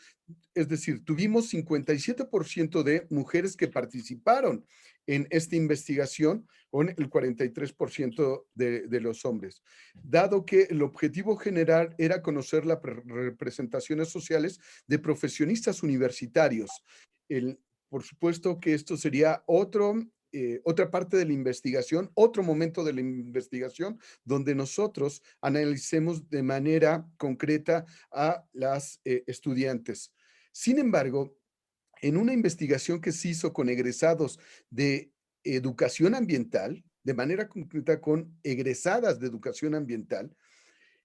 tuvimos 57% de mujeres que participaron en esta investigación, con el 43% de los hombres. Dado que el objetivo general era conocer las representaciones sociales de profesionistas universitarios. Por supuesto que esto sería otra parte de la investigación, otro momento de la investigación, donde nosotros analicemos de manera concreta a las estudiantes. Sin embargo, en una investigación que se hizo con egresados de educación ambiental, de manera concreta con egresadas de educación ambiental,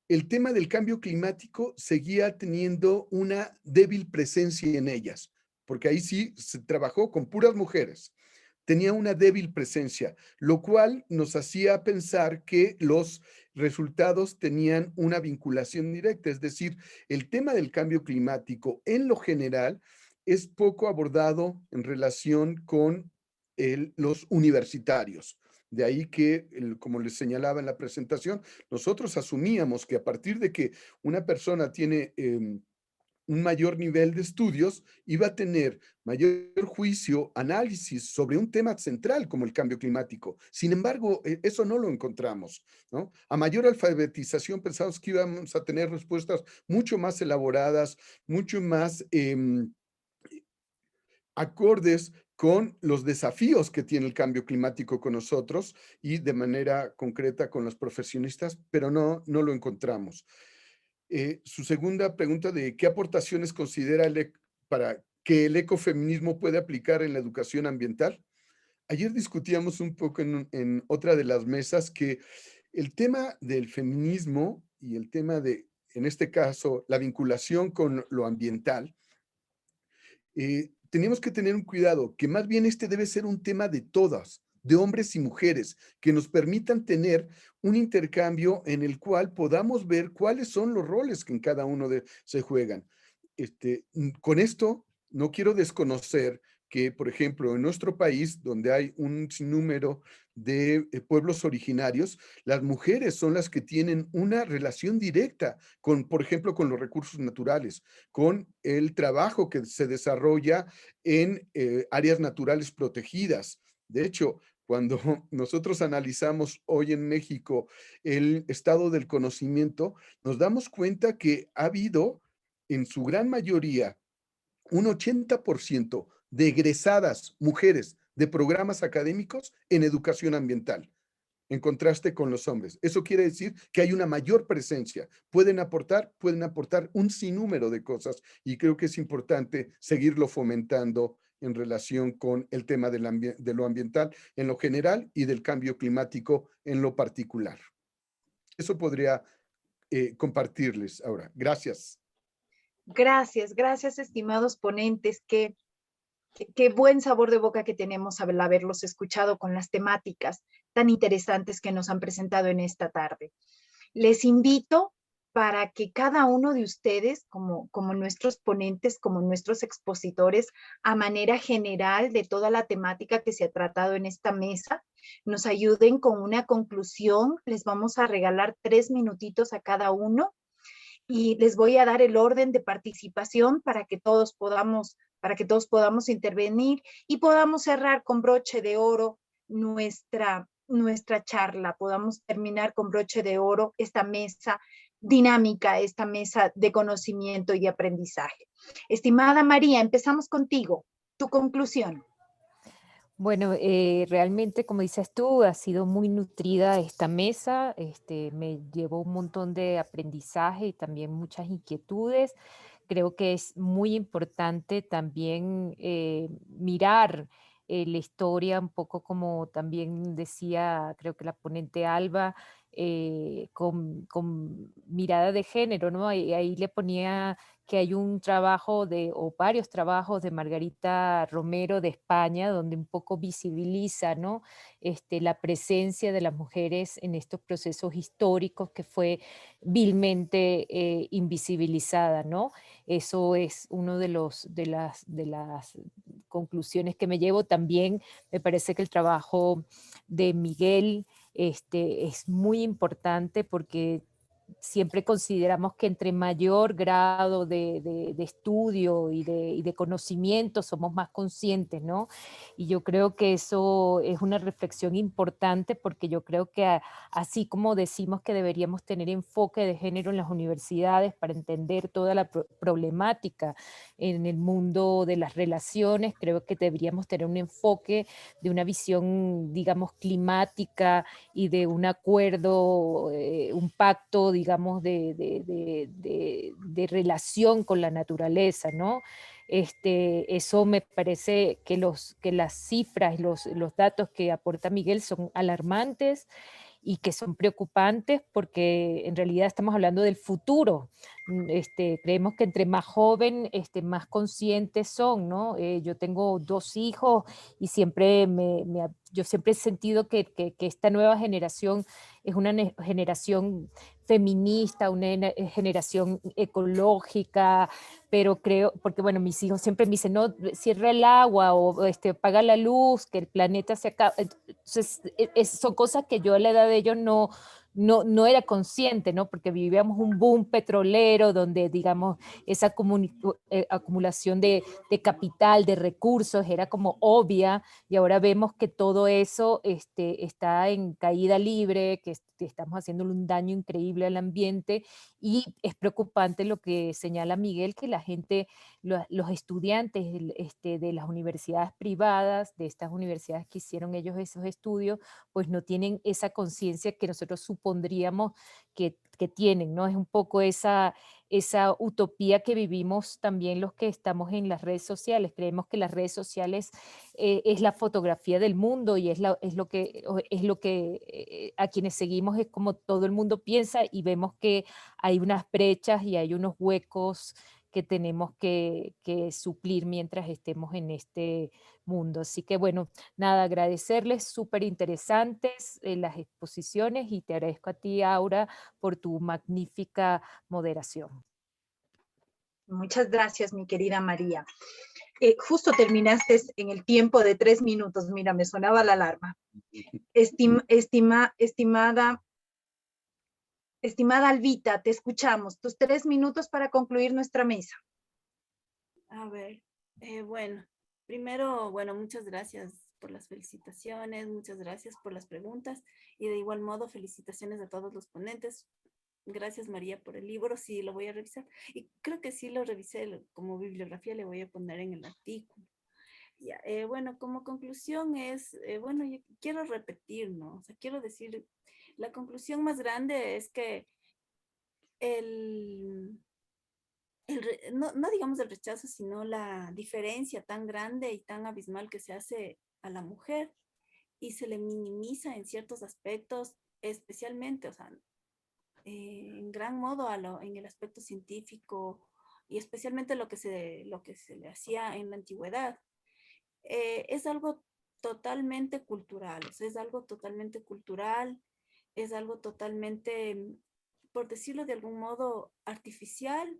el tema del cambio climático seguía teniendo una débil presencia en ellas, porque ahí sí se trabajó con puras mujeres. Tenía una débil presencia, lo cual nos hacía pensar que los resultados tenían una vinculación directa, es decir, el tema del cambio climático en lo general es poco abordado en relación con los universitarios. De ahí que, como les señalaba en la presentación, nosotros asumíamos que a partir de que una persona tiene un mayor nivel de estudios, iba a tener mayor juicio, análisis sobre un tema central como el cambio climático. Sin embargo, eso no lo encontramos, ¿no? A mayor alfabetización pensamos que íbamos a tener respuestas mucho más elaboradas, mucho más acordes con los desafíos que tiene el cambio climático con nosotros y de manera concreta con los profesionistas, pero no lo encontramos. Su segunda pregunta de qué aportaciones considera para que el ecofeminismo puede aplicar en la educación ambiental. Ayer discutíamos un poco en otra de las mesas que el tema del feminismo y el tema de, en este caso, la vinculación con lo ambiental, tenemos que tener un cuidado, que más bien este debe ser un tema de todas, de hombres y mujeres, que nos permitan tener un intercambio en el cual podamos ver cuáles son los roles que en cada uno se juegan. Con esto no quiero desconocer que, por ejemplo, en nuestro país, donde hay un sinnúmero de pueblos originarios, las mujeres son las que tienen una relación directa con, por ejemplo, con los recursos naturales, con el trabajo que se desarrolla en áreas naturales protegidas. De hecho, cuando nosotros analizamos hoy en México el estado del conocimiento, nos damos cuenta que ha habido, en su gran mayoría, un 80% de egresadas mujeres de programas académicos en educación ambiental, en contraste con los hombres. Eso quiere decir que hay una mayor presencia. Pueden aportar un sinnúmero de cosas, y creo que es importante seguirlo fomentando en relación con el tema de lo ambiental en lo general y del cambio climático en lo particular. Eso podría compartirles ahora. Gracias. Gracias, estimados ponentes. Qué buen sabor de boca que tenemos al haberlos escuchado con las temáticas tan interesantes que nos han presentado en esta tarde. Les invito para que cada uno de ustedes, como nuestros ponentes, como nuestros expositores, a manera general de toda la temática que se ha tratado en esta mesa, nos ayuden con una conclusión. Les vamos a regalar 3 minutitos a cada uno y les voy a dar el orden de participación para que todos podamos intervenir y podamos cerrar con broche de oro nuestra charla, podamos terminar con broche de oro esta mesa dinámica, esta mesa de conocimiento y de aprendizaje. Estimada María, empezamos contigo. Tu conclusión. Bueno, realmente, como dices tú, ha sido muy nutrida esta mesa, me llevó un montón de aprendizaje y también muchas inquietudes. Creo que es muy importante también mirar la historia, un poco como también decía, creo que la ponente Alba, con mirada de género, ¿no? Ahí le ponía que hay un trabajo o varios trabajos de Margarita Romero de España, donde un poco visibiliza, ¿no? La presencia de las mujeres en estos procesos históricos que fue vilmente invisibilizada, ¿no? Eso es uno de las conclusiones que me llevo. También me parece que el trabajo de Miguel es muy importante porque siempre consideramos que entre mayor grado de estudio y de conocimiento somos más conscientes, ¿no? Y yo creo que eso es una reflexión importante porque yo creo que así como decimos que deberíamos tener enfoque de género en las universidades para entender toda la problemática en el mundo de las relaciones, creo que deberíamos tener un enfoque de una visión, digamos, climática y de un acuerdo, un pacto, digamos, de relación con la naturaleza, ¿no? Eso me parece que las cifras, los datos que aporta Miguel son alarmantes y que son preocupantes porque en realidad estamos hablando del futuro. Creemos que entre más joven, más conscientes son, ¿no? Yo tengo 2 hijos y siempre yo siempre he sentido que esta nueva generación es una generación feminista, una generación ecológica, pero creo, porque bueno, mis hijos siempre me dicen, no, cierra el agua o apaga la luz, que el planeta se acaba. Entonces, son cosas que yo a la edad de ellos no era consciente, ¿no? Porque vivíamos un boom petrolero donde, digamos, esa acumulación de capital, de recursos, era como obvia, y ahora vemos que todo eso está en caída libre, que estamos haciéndole un daño increíble al ambiente, y es preocupante lo que señala Miguel, que la gente, los estudiantes de las universidades privadas, de estas universidades que hicieron ellos esos estudios, pues no tienen esa conciencia que nosotros supondríamos que tienen, ¿no? Es un poco esa utopía que vivimos también los que estamos en las redes sociales. Creemos que las redes sociales es la fotografía del mundo y es lo que a quienes seguimos es como todo el mundo piensa, y vemos que hay unas brechas y hay unos huecos que tenemos que suplir mientras estemos en este mundo. Así que bueno, nada, agradecerles, súper interesantes las exposiciones, y te agradezco a ti, Aura, por tu magnífica moderación. Muchas gracias, mi querida María. Justo terminaste en el tiempo de 3 minutos. Mira, me sonaba la alarma. Estimada Albita, te escuchamos. Tus 3 minutos para concluir nuestra mesa. A ver, bueno, primero, bueno, muchas gracias por las felicitaciones, muchas gracias por las preguntas, y de igual modo felicitaciones a todos los ponentes. Gracias, María, por el libro, sí lo voy a revisar, y creo que sí lo revisé como bibliografía, le voy a poner en el artículo. Ya, bueno, como conclusión es, bueno, yo quiero repetir, ¿no? O sea, quiero decir, la conclusión más grande es que no digamos el rechazo, sino la diferencia tan grande y tan abismal que se hace a la mujer y se le minimiza en ciertos aspectos, especialmente, o sea, en gran modo en el aspecto científico, y especialmente lo que se le hacía en la antigüedad. Es algo totalmente cultural, o sea, es algo totalmente cultural, es algo totalmente por decirlo de algún modo, artificial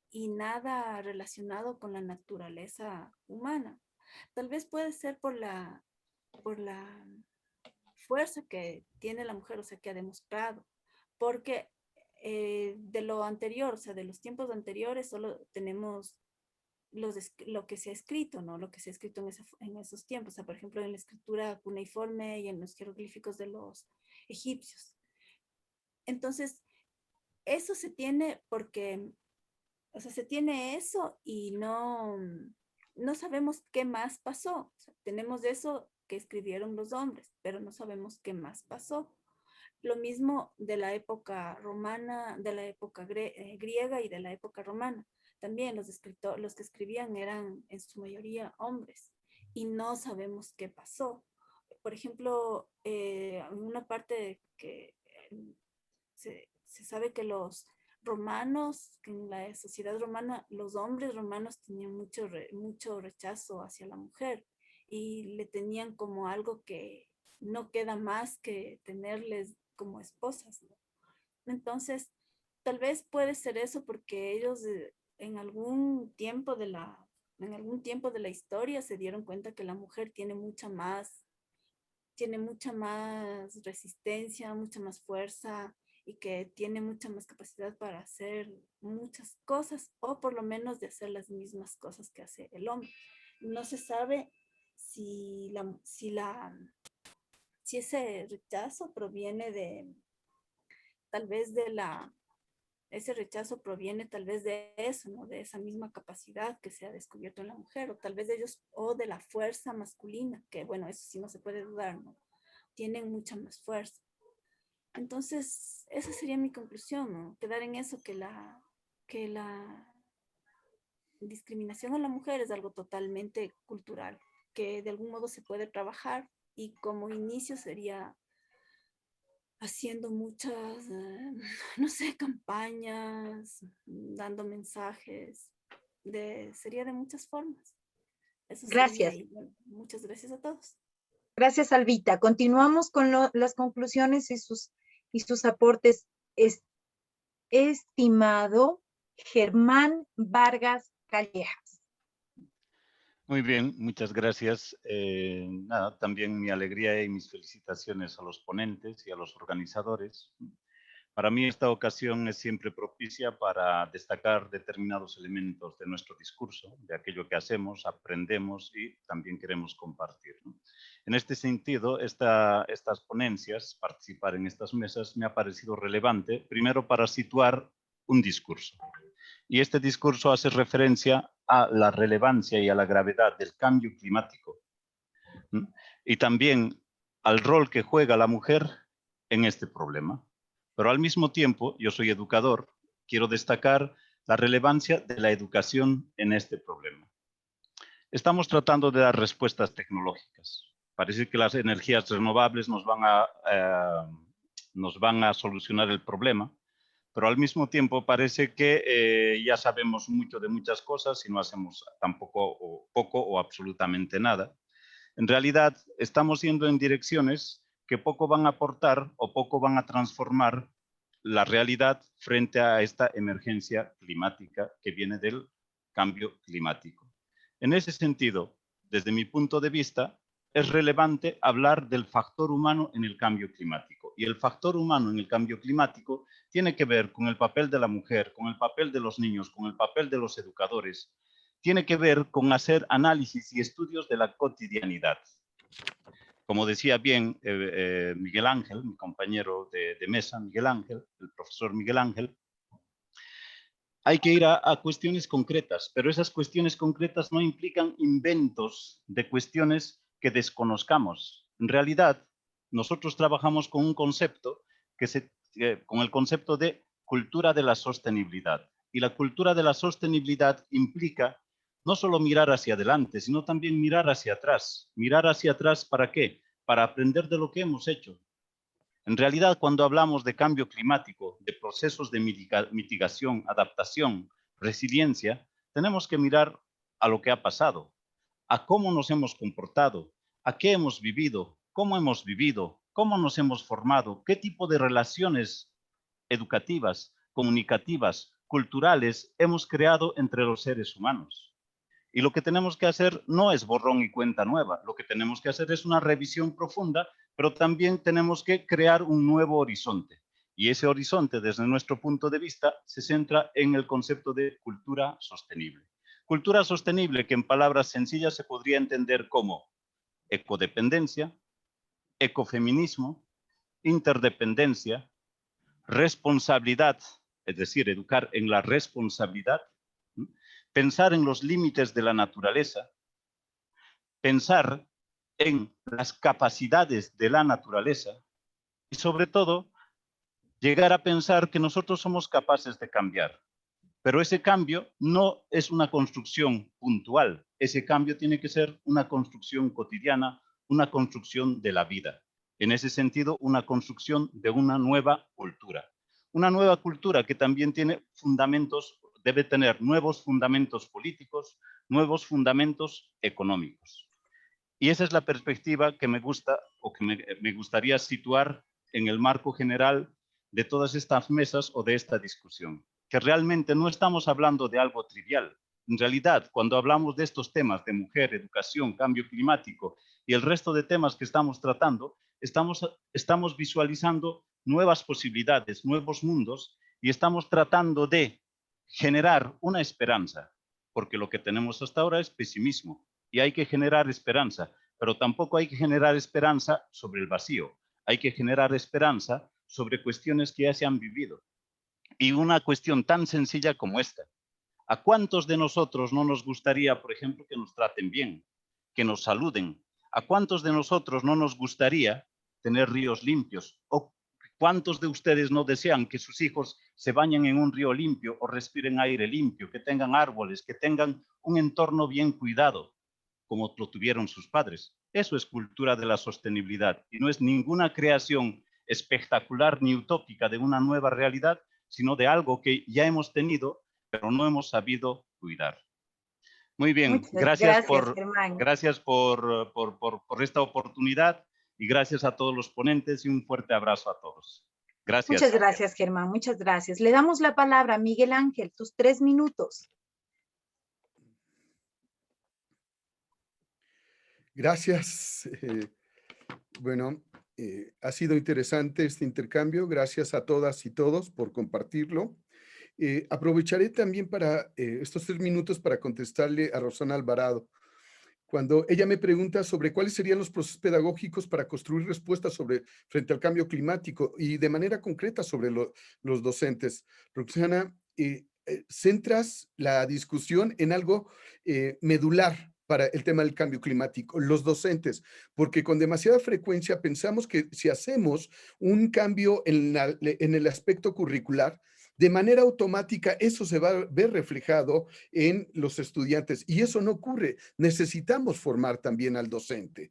y nada relacionado con la naturaleza humana. Tal vez puede ser por la fuerza que tiene la mujer, o sea, que ha demostrado, porque de lo anterior, o sea, de los tiempos anteriores, solo tenemos lo que se ha escrito, ¿no? Lo que se ha escrito en esos tiempos, o sea, por ejemplo, en la escritura cuneiforme y en los jeroglíficos de los egipcios. Entonces, eso se tiene porque, o sea, se tiene eso y no sabemos qué más pasó. O sea, tenemos eso que escribieron los hombres, pero no sabemos qué más pasó. Lo mismo de la época romana, de la época griega y de la época romana. También los que escribían eran en su mayoría hombres y no sabemos qué pasó. Por ejemplo, en una parte que se sabe que los romanos, que en la sociedad romana, los hombres romanos tenían mucho rechazo hacia la mujer y le tenían como algo que no queda más que tenerles como esposas, ¿no? Entonces, tal vez puede ser eso porque ellos en algún tiempo de la historia se dieron cuenta que la mujer tiene mucha más resistencia, mucha más fuerza y que tiene mucha más capacidad para hacer muchas cosas o por lo menos de hacer las mismas cosas que hace el hombre. No se sabe si ese rechazo proviene ese rechazo proviene tal vez de eso, ¿no? De esa misma capacidad que se ha descubierto en la mujer, o tal vez de ellos, o de la fuerza masculina, que bueno, eso sí no se puede dudar, ¿no? Tienen mucha más fuerza. Entonces, esa sería mi conclusión, ¿no? Quedar en eso, que la discriminación a la mujer es algo totalmente cultural, que de algún modo se puede trabajar y como inicio sería haciendo muchas, no sé, campañas, dando mensajes, sería de muchas formas. Eso sería, Gracias. y bueno, muchas gracias a todos. Gracias, Albita. Continuamos con las conclusiones y sus aportes. Estimado Germán Vargas Callejas. Muy bien, muchas gracias. Nada, también mi alegría y mis felicitaciones a los ponentes y a los organizadores. Para mí esta ocasión es siempre propicia para destacar determinados elementos de nuestro discurso, de aquello que hacemos, aprendemos y también queremos compartir, ¿no? En este sentido, estas ponencias, participar en estas mesas, me ha parecido relevante, primero para situar un discurso. Y este discurso hace referencia a la relevancia y a la gravedad del cambio climático, ¿no? Y también al rol que juega la mujer en este problema. Pero al mismo tiempo, yo soy educador, quiero destacar la relevancia de la educación en este problema. Estamos tratando de dar respuestas tecnológicas. Parece que las energías renovables nos van a solucionar el problema, pero al mismo tiempo parece que ya sabemos mucho de muchas cosas y no hacemos tampoco poco o absolutamente nada. En realidad, estamos yendo en direcciones que poco van a aportar o poco van a transformar la realidad frente a esta emergencia climática que viene del cambio climático. En ese sentido, desde mi punto de vista, es relevante hablar del factor humano en el cambio climático. Y el factor humano en el cambio climático tiene que ver con el papel de la mujer, con el papel de los niños, con el papel de los educadores. Tiene que ver con hacer análisis y estudios de la cotidianidad. Como decía bien Miguel Ángel, mi compañero de mesa, Miguel Ángel, el profesor Miguel Ángel, hay que ir a cuestiones concretas, pero esas cuestiones concretas no implican inventos de cuestiones que desconozcamos. En realidad, nosotros trabajamos con un concepto con el concepto de cultura de la sostenibilidad. Y la cultura de la sostenibilidad implica no solo mirar hacia adelante, sino también mirar hacia atrás. ¿Mirar hacia atrás para qué? Para aprender de lo que hemos hecho. En realidad, cuando hablamos de cambio climático, de procesos de mitigación, adaptación, resiliencia, tenemos que mirar a lo que ha pasado, a cómo nos hemos comportado, a qué hemos vivido, cómo nos hemos formado, qué tipo de relaciones educativas, comunicativas, culturales hemos creado entre los seres humanos. Y lo que tenemos que hacer no es borrón y cuenta nueva, lo que tenemos que hacer es una revisión profunda, pero también tenemos que crear un nuevo horizonte. Y ese horizonte, desde nuestro punto de vista, se centra en el concepto de cultura sostenible. Cultura sostenible que en palabras sencillas se podría entender como ecodependencia, ecofeminismo, interdependencia, responsabilidad, es decir, educar en la responsabilidad, pensar en los límites de la naturaleza, pensar en las capacidades de la naturaleza y sobre todo llegar a pensar que nosotros somos capaces de cambiar. Pero ese cambio no es una construcción puntual, ese cambio tiene que ser una construcción cotidiana, una construcción de la vida. En ese sentido, una construcción de una nueva cultura. Una nueva cultura que también tiene fundamentos, debe tener nuevos fundamentos políticos, nuevos fundamentos económicos. Y esa es la perspectiva que me gusta o que me gustaría situar en el marco general de todas estas mesas o de esta discusión. Que realmente no estamos hablando de algo trivial. En realidad, cuando hablamos de estos temas de mujer, educación, cambio climático y el resto de temas que estamos tratando, estamos visualizando nuevas posibilidades, nuevos mundos y estamos tratando de generar una esperanza, porque lo que tenemos hasta ahora es pesimismo y hay que generar esperanza, pero tampoco hay que generar esperanza sobre el vacío, hay que generar esperanza sobre cuestiones que ya se han vivido. Y una cuestión tan sencilla como esta. ¿A cuántos de nosotros no nos gustaría, por ejemplo, que nos traten bien, que nos saluden? ¿A cuántos de nosotros no nos gustaría tener ríos limpios? ¿O cuántos de ustedes no desean que sus hijos se bañen en un río limpio o respiren aire limpio, que tengan árboles, que tengan un entorno bien cuidado, como lo tuvieron sus padres? Eso es cultura de la sostenibilidad y no es ninguna creación espectacular ni utópica de una nueva realidad, sino de algo que ya hemos tenido, pero no hemos sabido cuidar. Muy bien, Muchas gracias, Germán. gracias por esta oportunidad y gracias a todos los ponentes y un fuerte abrazo a todos. Gracias. Muchas gracias, Germán. Muchas gracias. Le damos la palabra a Miguel Ángel, tus 3 minutos. Gracias. Bueno, ha sido interesante este intercambio. Gracias a todas y todos por compartirlo. Aprovecharé también para estos 3 minutos para contestarle a Rosana Alvarado. Cuando ella me pregunta sobre cuáles serían los procesos pedagógicos para construir respuestas frente al cambio climático y de manera concreta sobre los docentes. Roxana, centras la discusión en algo medular para el tema del cambio climático, los docentes, porque con demasiada frecuencia pensamos que si hacemos un cambio en el aspecto curricular, de manera automática eso se va a ver reflejado en los estudiantes y eso no ocurre. Necesitamos formar también al docente.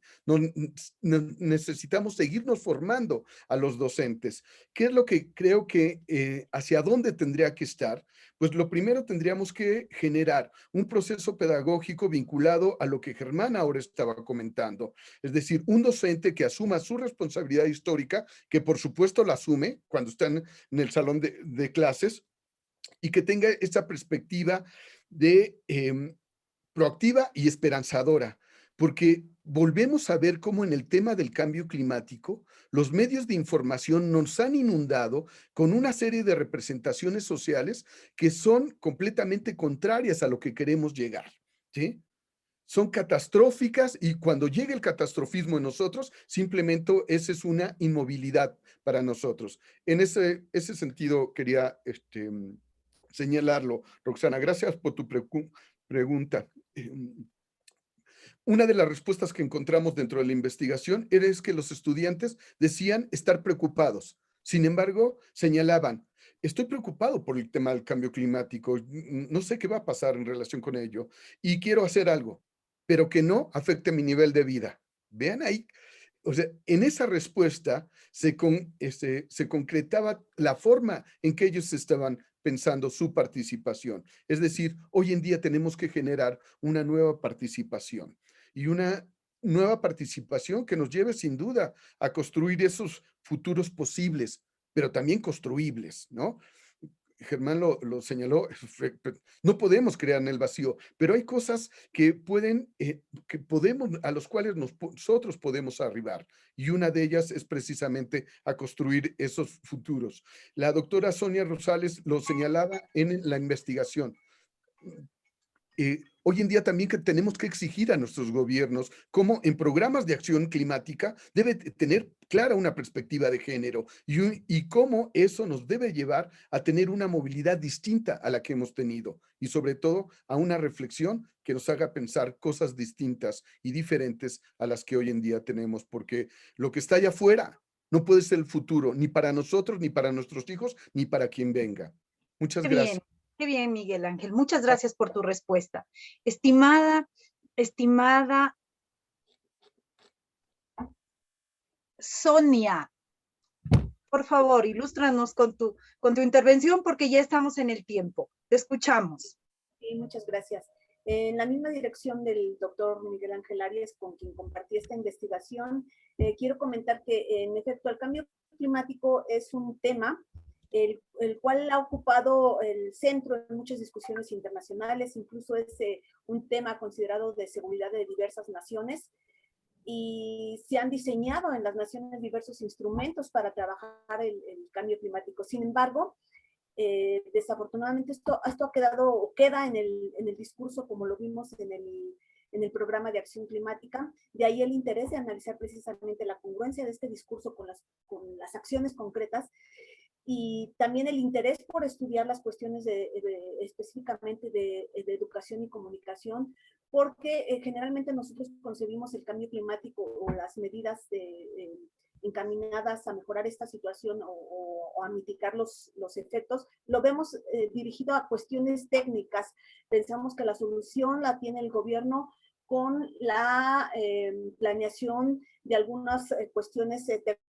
Necesitamos seguirnos formando a los docentes. ¿Qué es lo que creo que hacia dónde tendría que estar? Pues lo primero tendríamos que generar un proceso pedagógico vinculado a lo que Germán ahora estaba comentando. Es decir, un docente que asuma su responsabilidad histórica, que por supuesto la asume cuando están en el salón de clases, y que tenga esa perspectiva de proactiva y esperanzadora, porque volvemos a ver cómo en el tema del cambio climático, los medios de información nos han inundado con una serie de representaciones sociales que son completamente contrarias a lo que queremos llegar, ¿sí? Son catastróficas y cuando llega el catastrofismo en nosotros, simplemente esa es una inmovilidad para nosotros. En ese sentido quería señalarlo. Roxana, gracias por tu pregunta. Una de las respuestas que encontramos dentro de la investigación es que los estudiantes decían estar preocupados. Sin embargo, señalaban, estoy preocupado por el tema del cambio climático, no sé qué va a pasar en relación con ello y quiero hacer algo, pero que no afecte mi nivel de vida. Vean ahí, o sea, en esa respuesta se concretaba la forma en que ellos estaban pensando su participación. Es decir, hoy en día tenemos que generar una nueva participación y una nueva participación que nos lleve sin duda a construir esos futuros posibles pero también construibles, ¿no? Germán lo señaló, no podemos crear en el vacío, pero hay cosas que pueden, a los cuales nosotros podemos arribar, y una de ellas es precisamente a construir esos futuros. La doctora Sonia Rosales lo señalaba en la investigación. Hoy en día también que tenemos que exigir a nuestros gobiernos cómo en programas de acción climática debe tener clara una perspectiva de género y cómo eso nos debe llevar a tener una movilidad distinta a la que hemos tenido y sobre todo a una reflexión que nos haga pensar cosas distintas y diferentes a las que hoy en día tenemos, porque lo que está allá afuera no puede ser el futuro ni para nosotros, ni para nuestros hijos, ni para quien venga. Muchas gracias. Qué bien, Miguel Ángel. Muchas gracias por tu respuesta. Estimada Sonia, por favor, ilústranos con tu intervención porque ya estamos en el tiempo. Te escuchamos. Sí, muchas gracias. En la misma dirección del doctor Miguel Ángel Arias, con quien compartí esta investigación, quiero comentar que, en efecto, el cambio climático es un tema el cual ha ocupado el centro en muchas discusiones internacionales, incluso es un tema considerado de seguridad de diversas naciones, y se han diseñado en las naciones diversos instrumentos para trabajar el cambio climático. Sin embargo, desafortunadamente esto ha quedado o queda en el discurso, como lo vimos en el programa de acción climática. De ahí el interés de analizar precisamente la congruencia de este discurso con las acciones concretas, y también el interés por estudiar las cuestiones específicamente de educación y comunicación, porque generalmente nosotros concebimos el cambio climático o las medidas encaminadas a mejorar esta situación o a mitigar los efectos, lo vemos dirigido a cuestiones técnicas. Pensamos que la solución la tiene el gobierno con la planeación de algunas cuestiones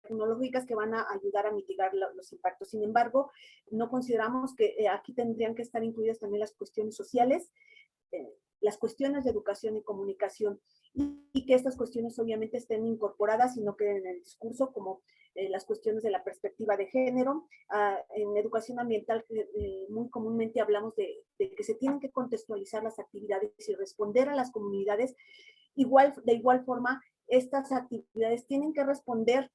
tecnológicas que van a ayudar a mitigar los impactos. Sin embargo, no consideramos que aquí tendrían que estar incluidas también las cuestiones sociales, las cuestiones de educación y comunicación, y que estas cuestiones obviamente estén incorporadas y no queden en el discurso, como las cuestiones de la perspectiva de género. En educación ambiental muy comúnmente hablamos de que se tienen que contextualizar las actividades y responder a las comunidades. De igual forma, estas actividades tienen que responder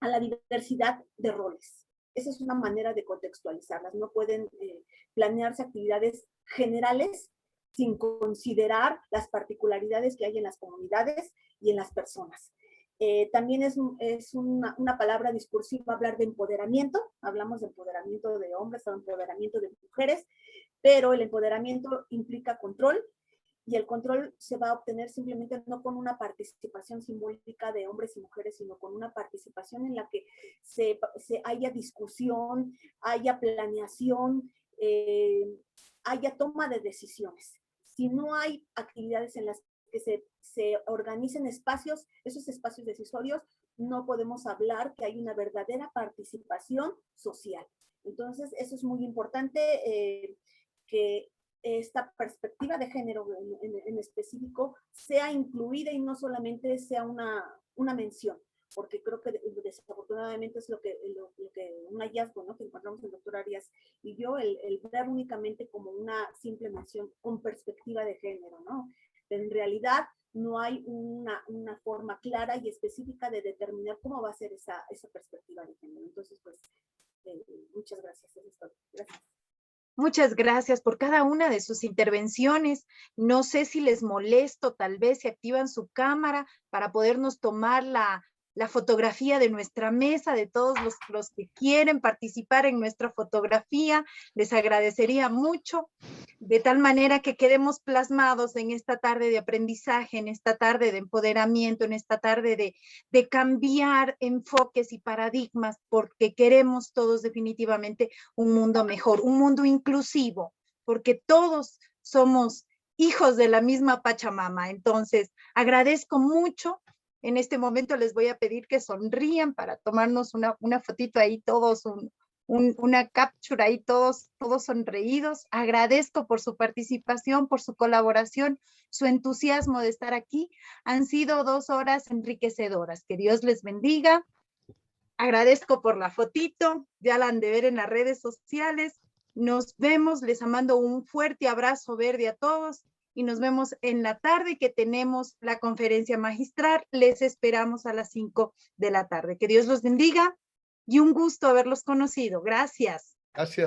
a la diversidad de roles. Esa es una manera de contextualizarlas. No pueden planearse actividades generales sin considerar las particularidades que hay en las comunidades y en las personas. También es una palabra discursiva hablar de empoderamiento. Hablamos de empoderamiento de hombres o empoderamiento de mujeres, pero el empoderamiento implica control, y el control se va a obtener simplemente no con una participación simbólica de hombres y mujeres, sino con una participación en la que se haya discusión, haya planeación, haya toma de decisiones. Si no hay actividades en las que se organicen espacios, esos espacios decisorios, no podemos hablar que hay una verdadera participación social. Entonces, eso es muy importante, que esta perspectiva de género en específico sea incluida y no solamente sea una mención, porque creo que desafortunadamente es lo que un hallazgo, ¿no?, que encontramos el doctor Arias y yo, el ver únicamente como una simple mención con perspectiva de género, ¿no? Pero en realidad no hay una forma clara y específica de determinar cómo va a ser esa perspectiva de género. Entonces, pues, muchas gracias. Gracias. Muchas gracias por cada una de sus intervenciones. No sé si les molesto, tal vez si activan su cámara para podernos tomar la fotografía de nuestra mesa, de todos los que quieren participar en nuestra fotografía. Les agradecería mucho, de tal manera que quedemos plasmados en esta tarde de aprendizaje, en esta tarde de empoderamiento, en esta tarde de cambiar enfoques y paradigmas, porque queremos todos definitivamente un mundo mejor, un mundo inclusivo, porque todos somos hijos de la misma Pachamama. Entonces, agradezco mucho. En este momento les voy a pedir que sonrían para tomarnos una fotito ahí todos, una captura ahí todos sonreídos. Agradezco por su participación, por su colaboración, su entusiasmo de estar aquí. Han sido 2 horas enriquecedoras. Que Dios les bendiga. Agradezco por la fotito, ya la han de ver en las redes sociales. Nos vemos, les mando un fuerte abrazo verde a todos y nos vemos en la tarde que tenemos la conferencia magistral. Les esperamos a las 5 de la tarde. Que Dios los bendiga y un gusto haberlos conocido. Gracias. Gracias.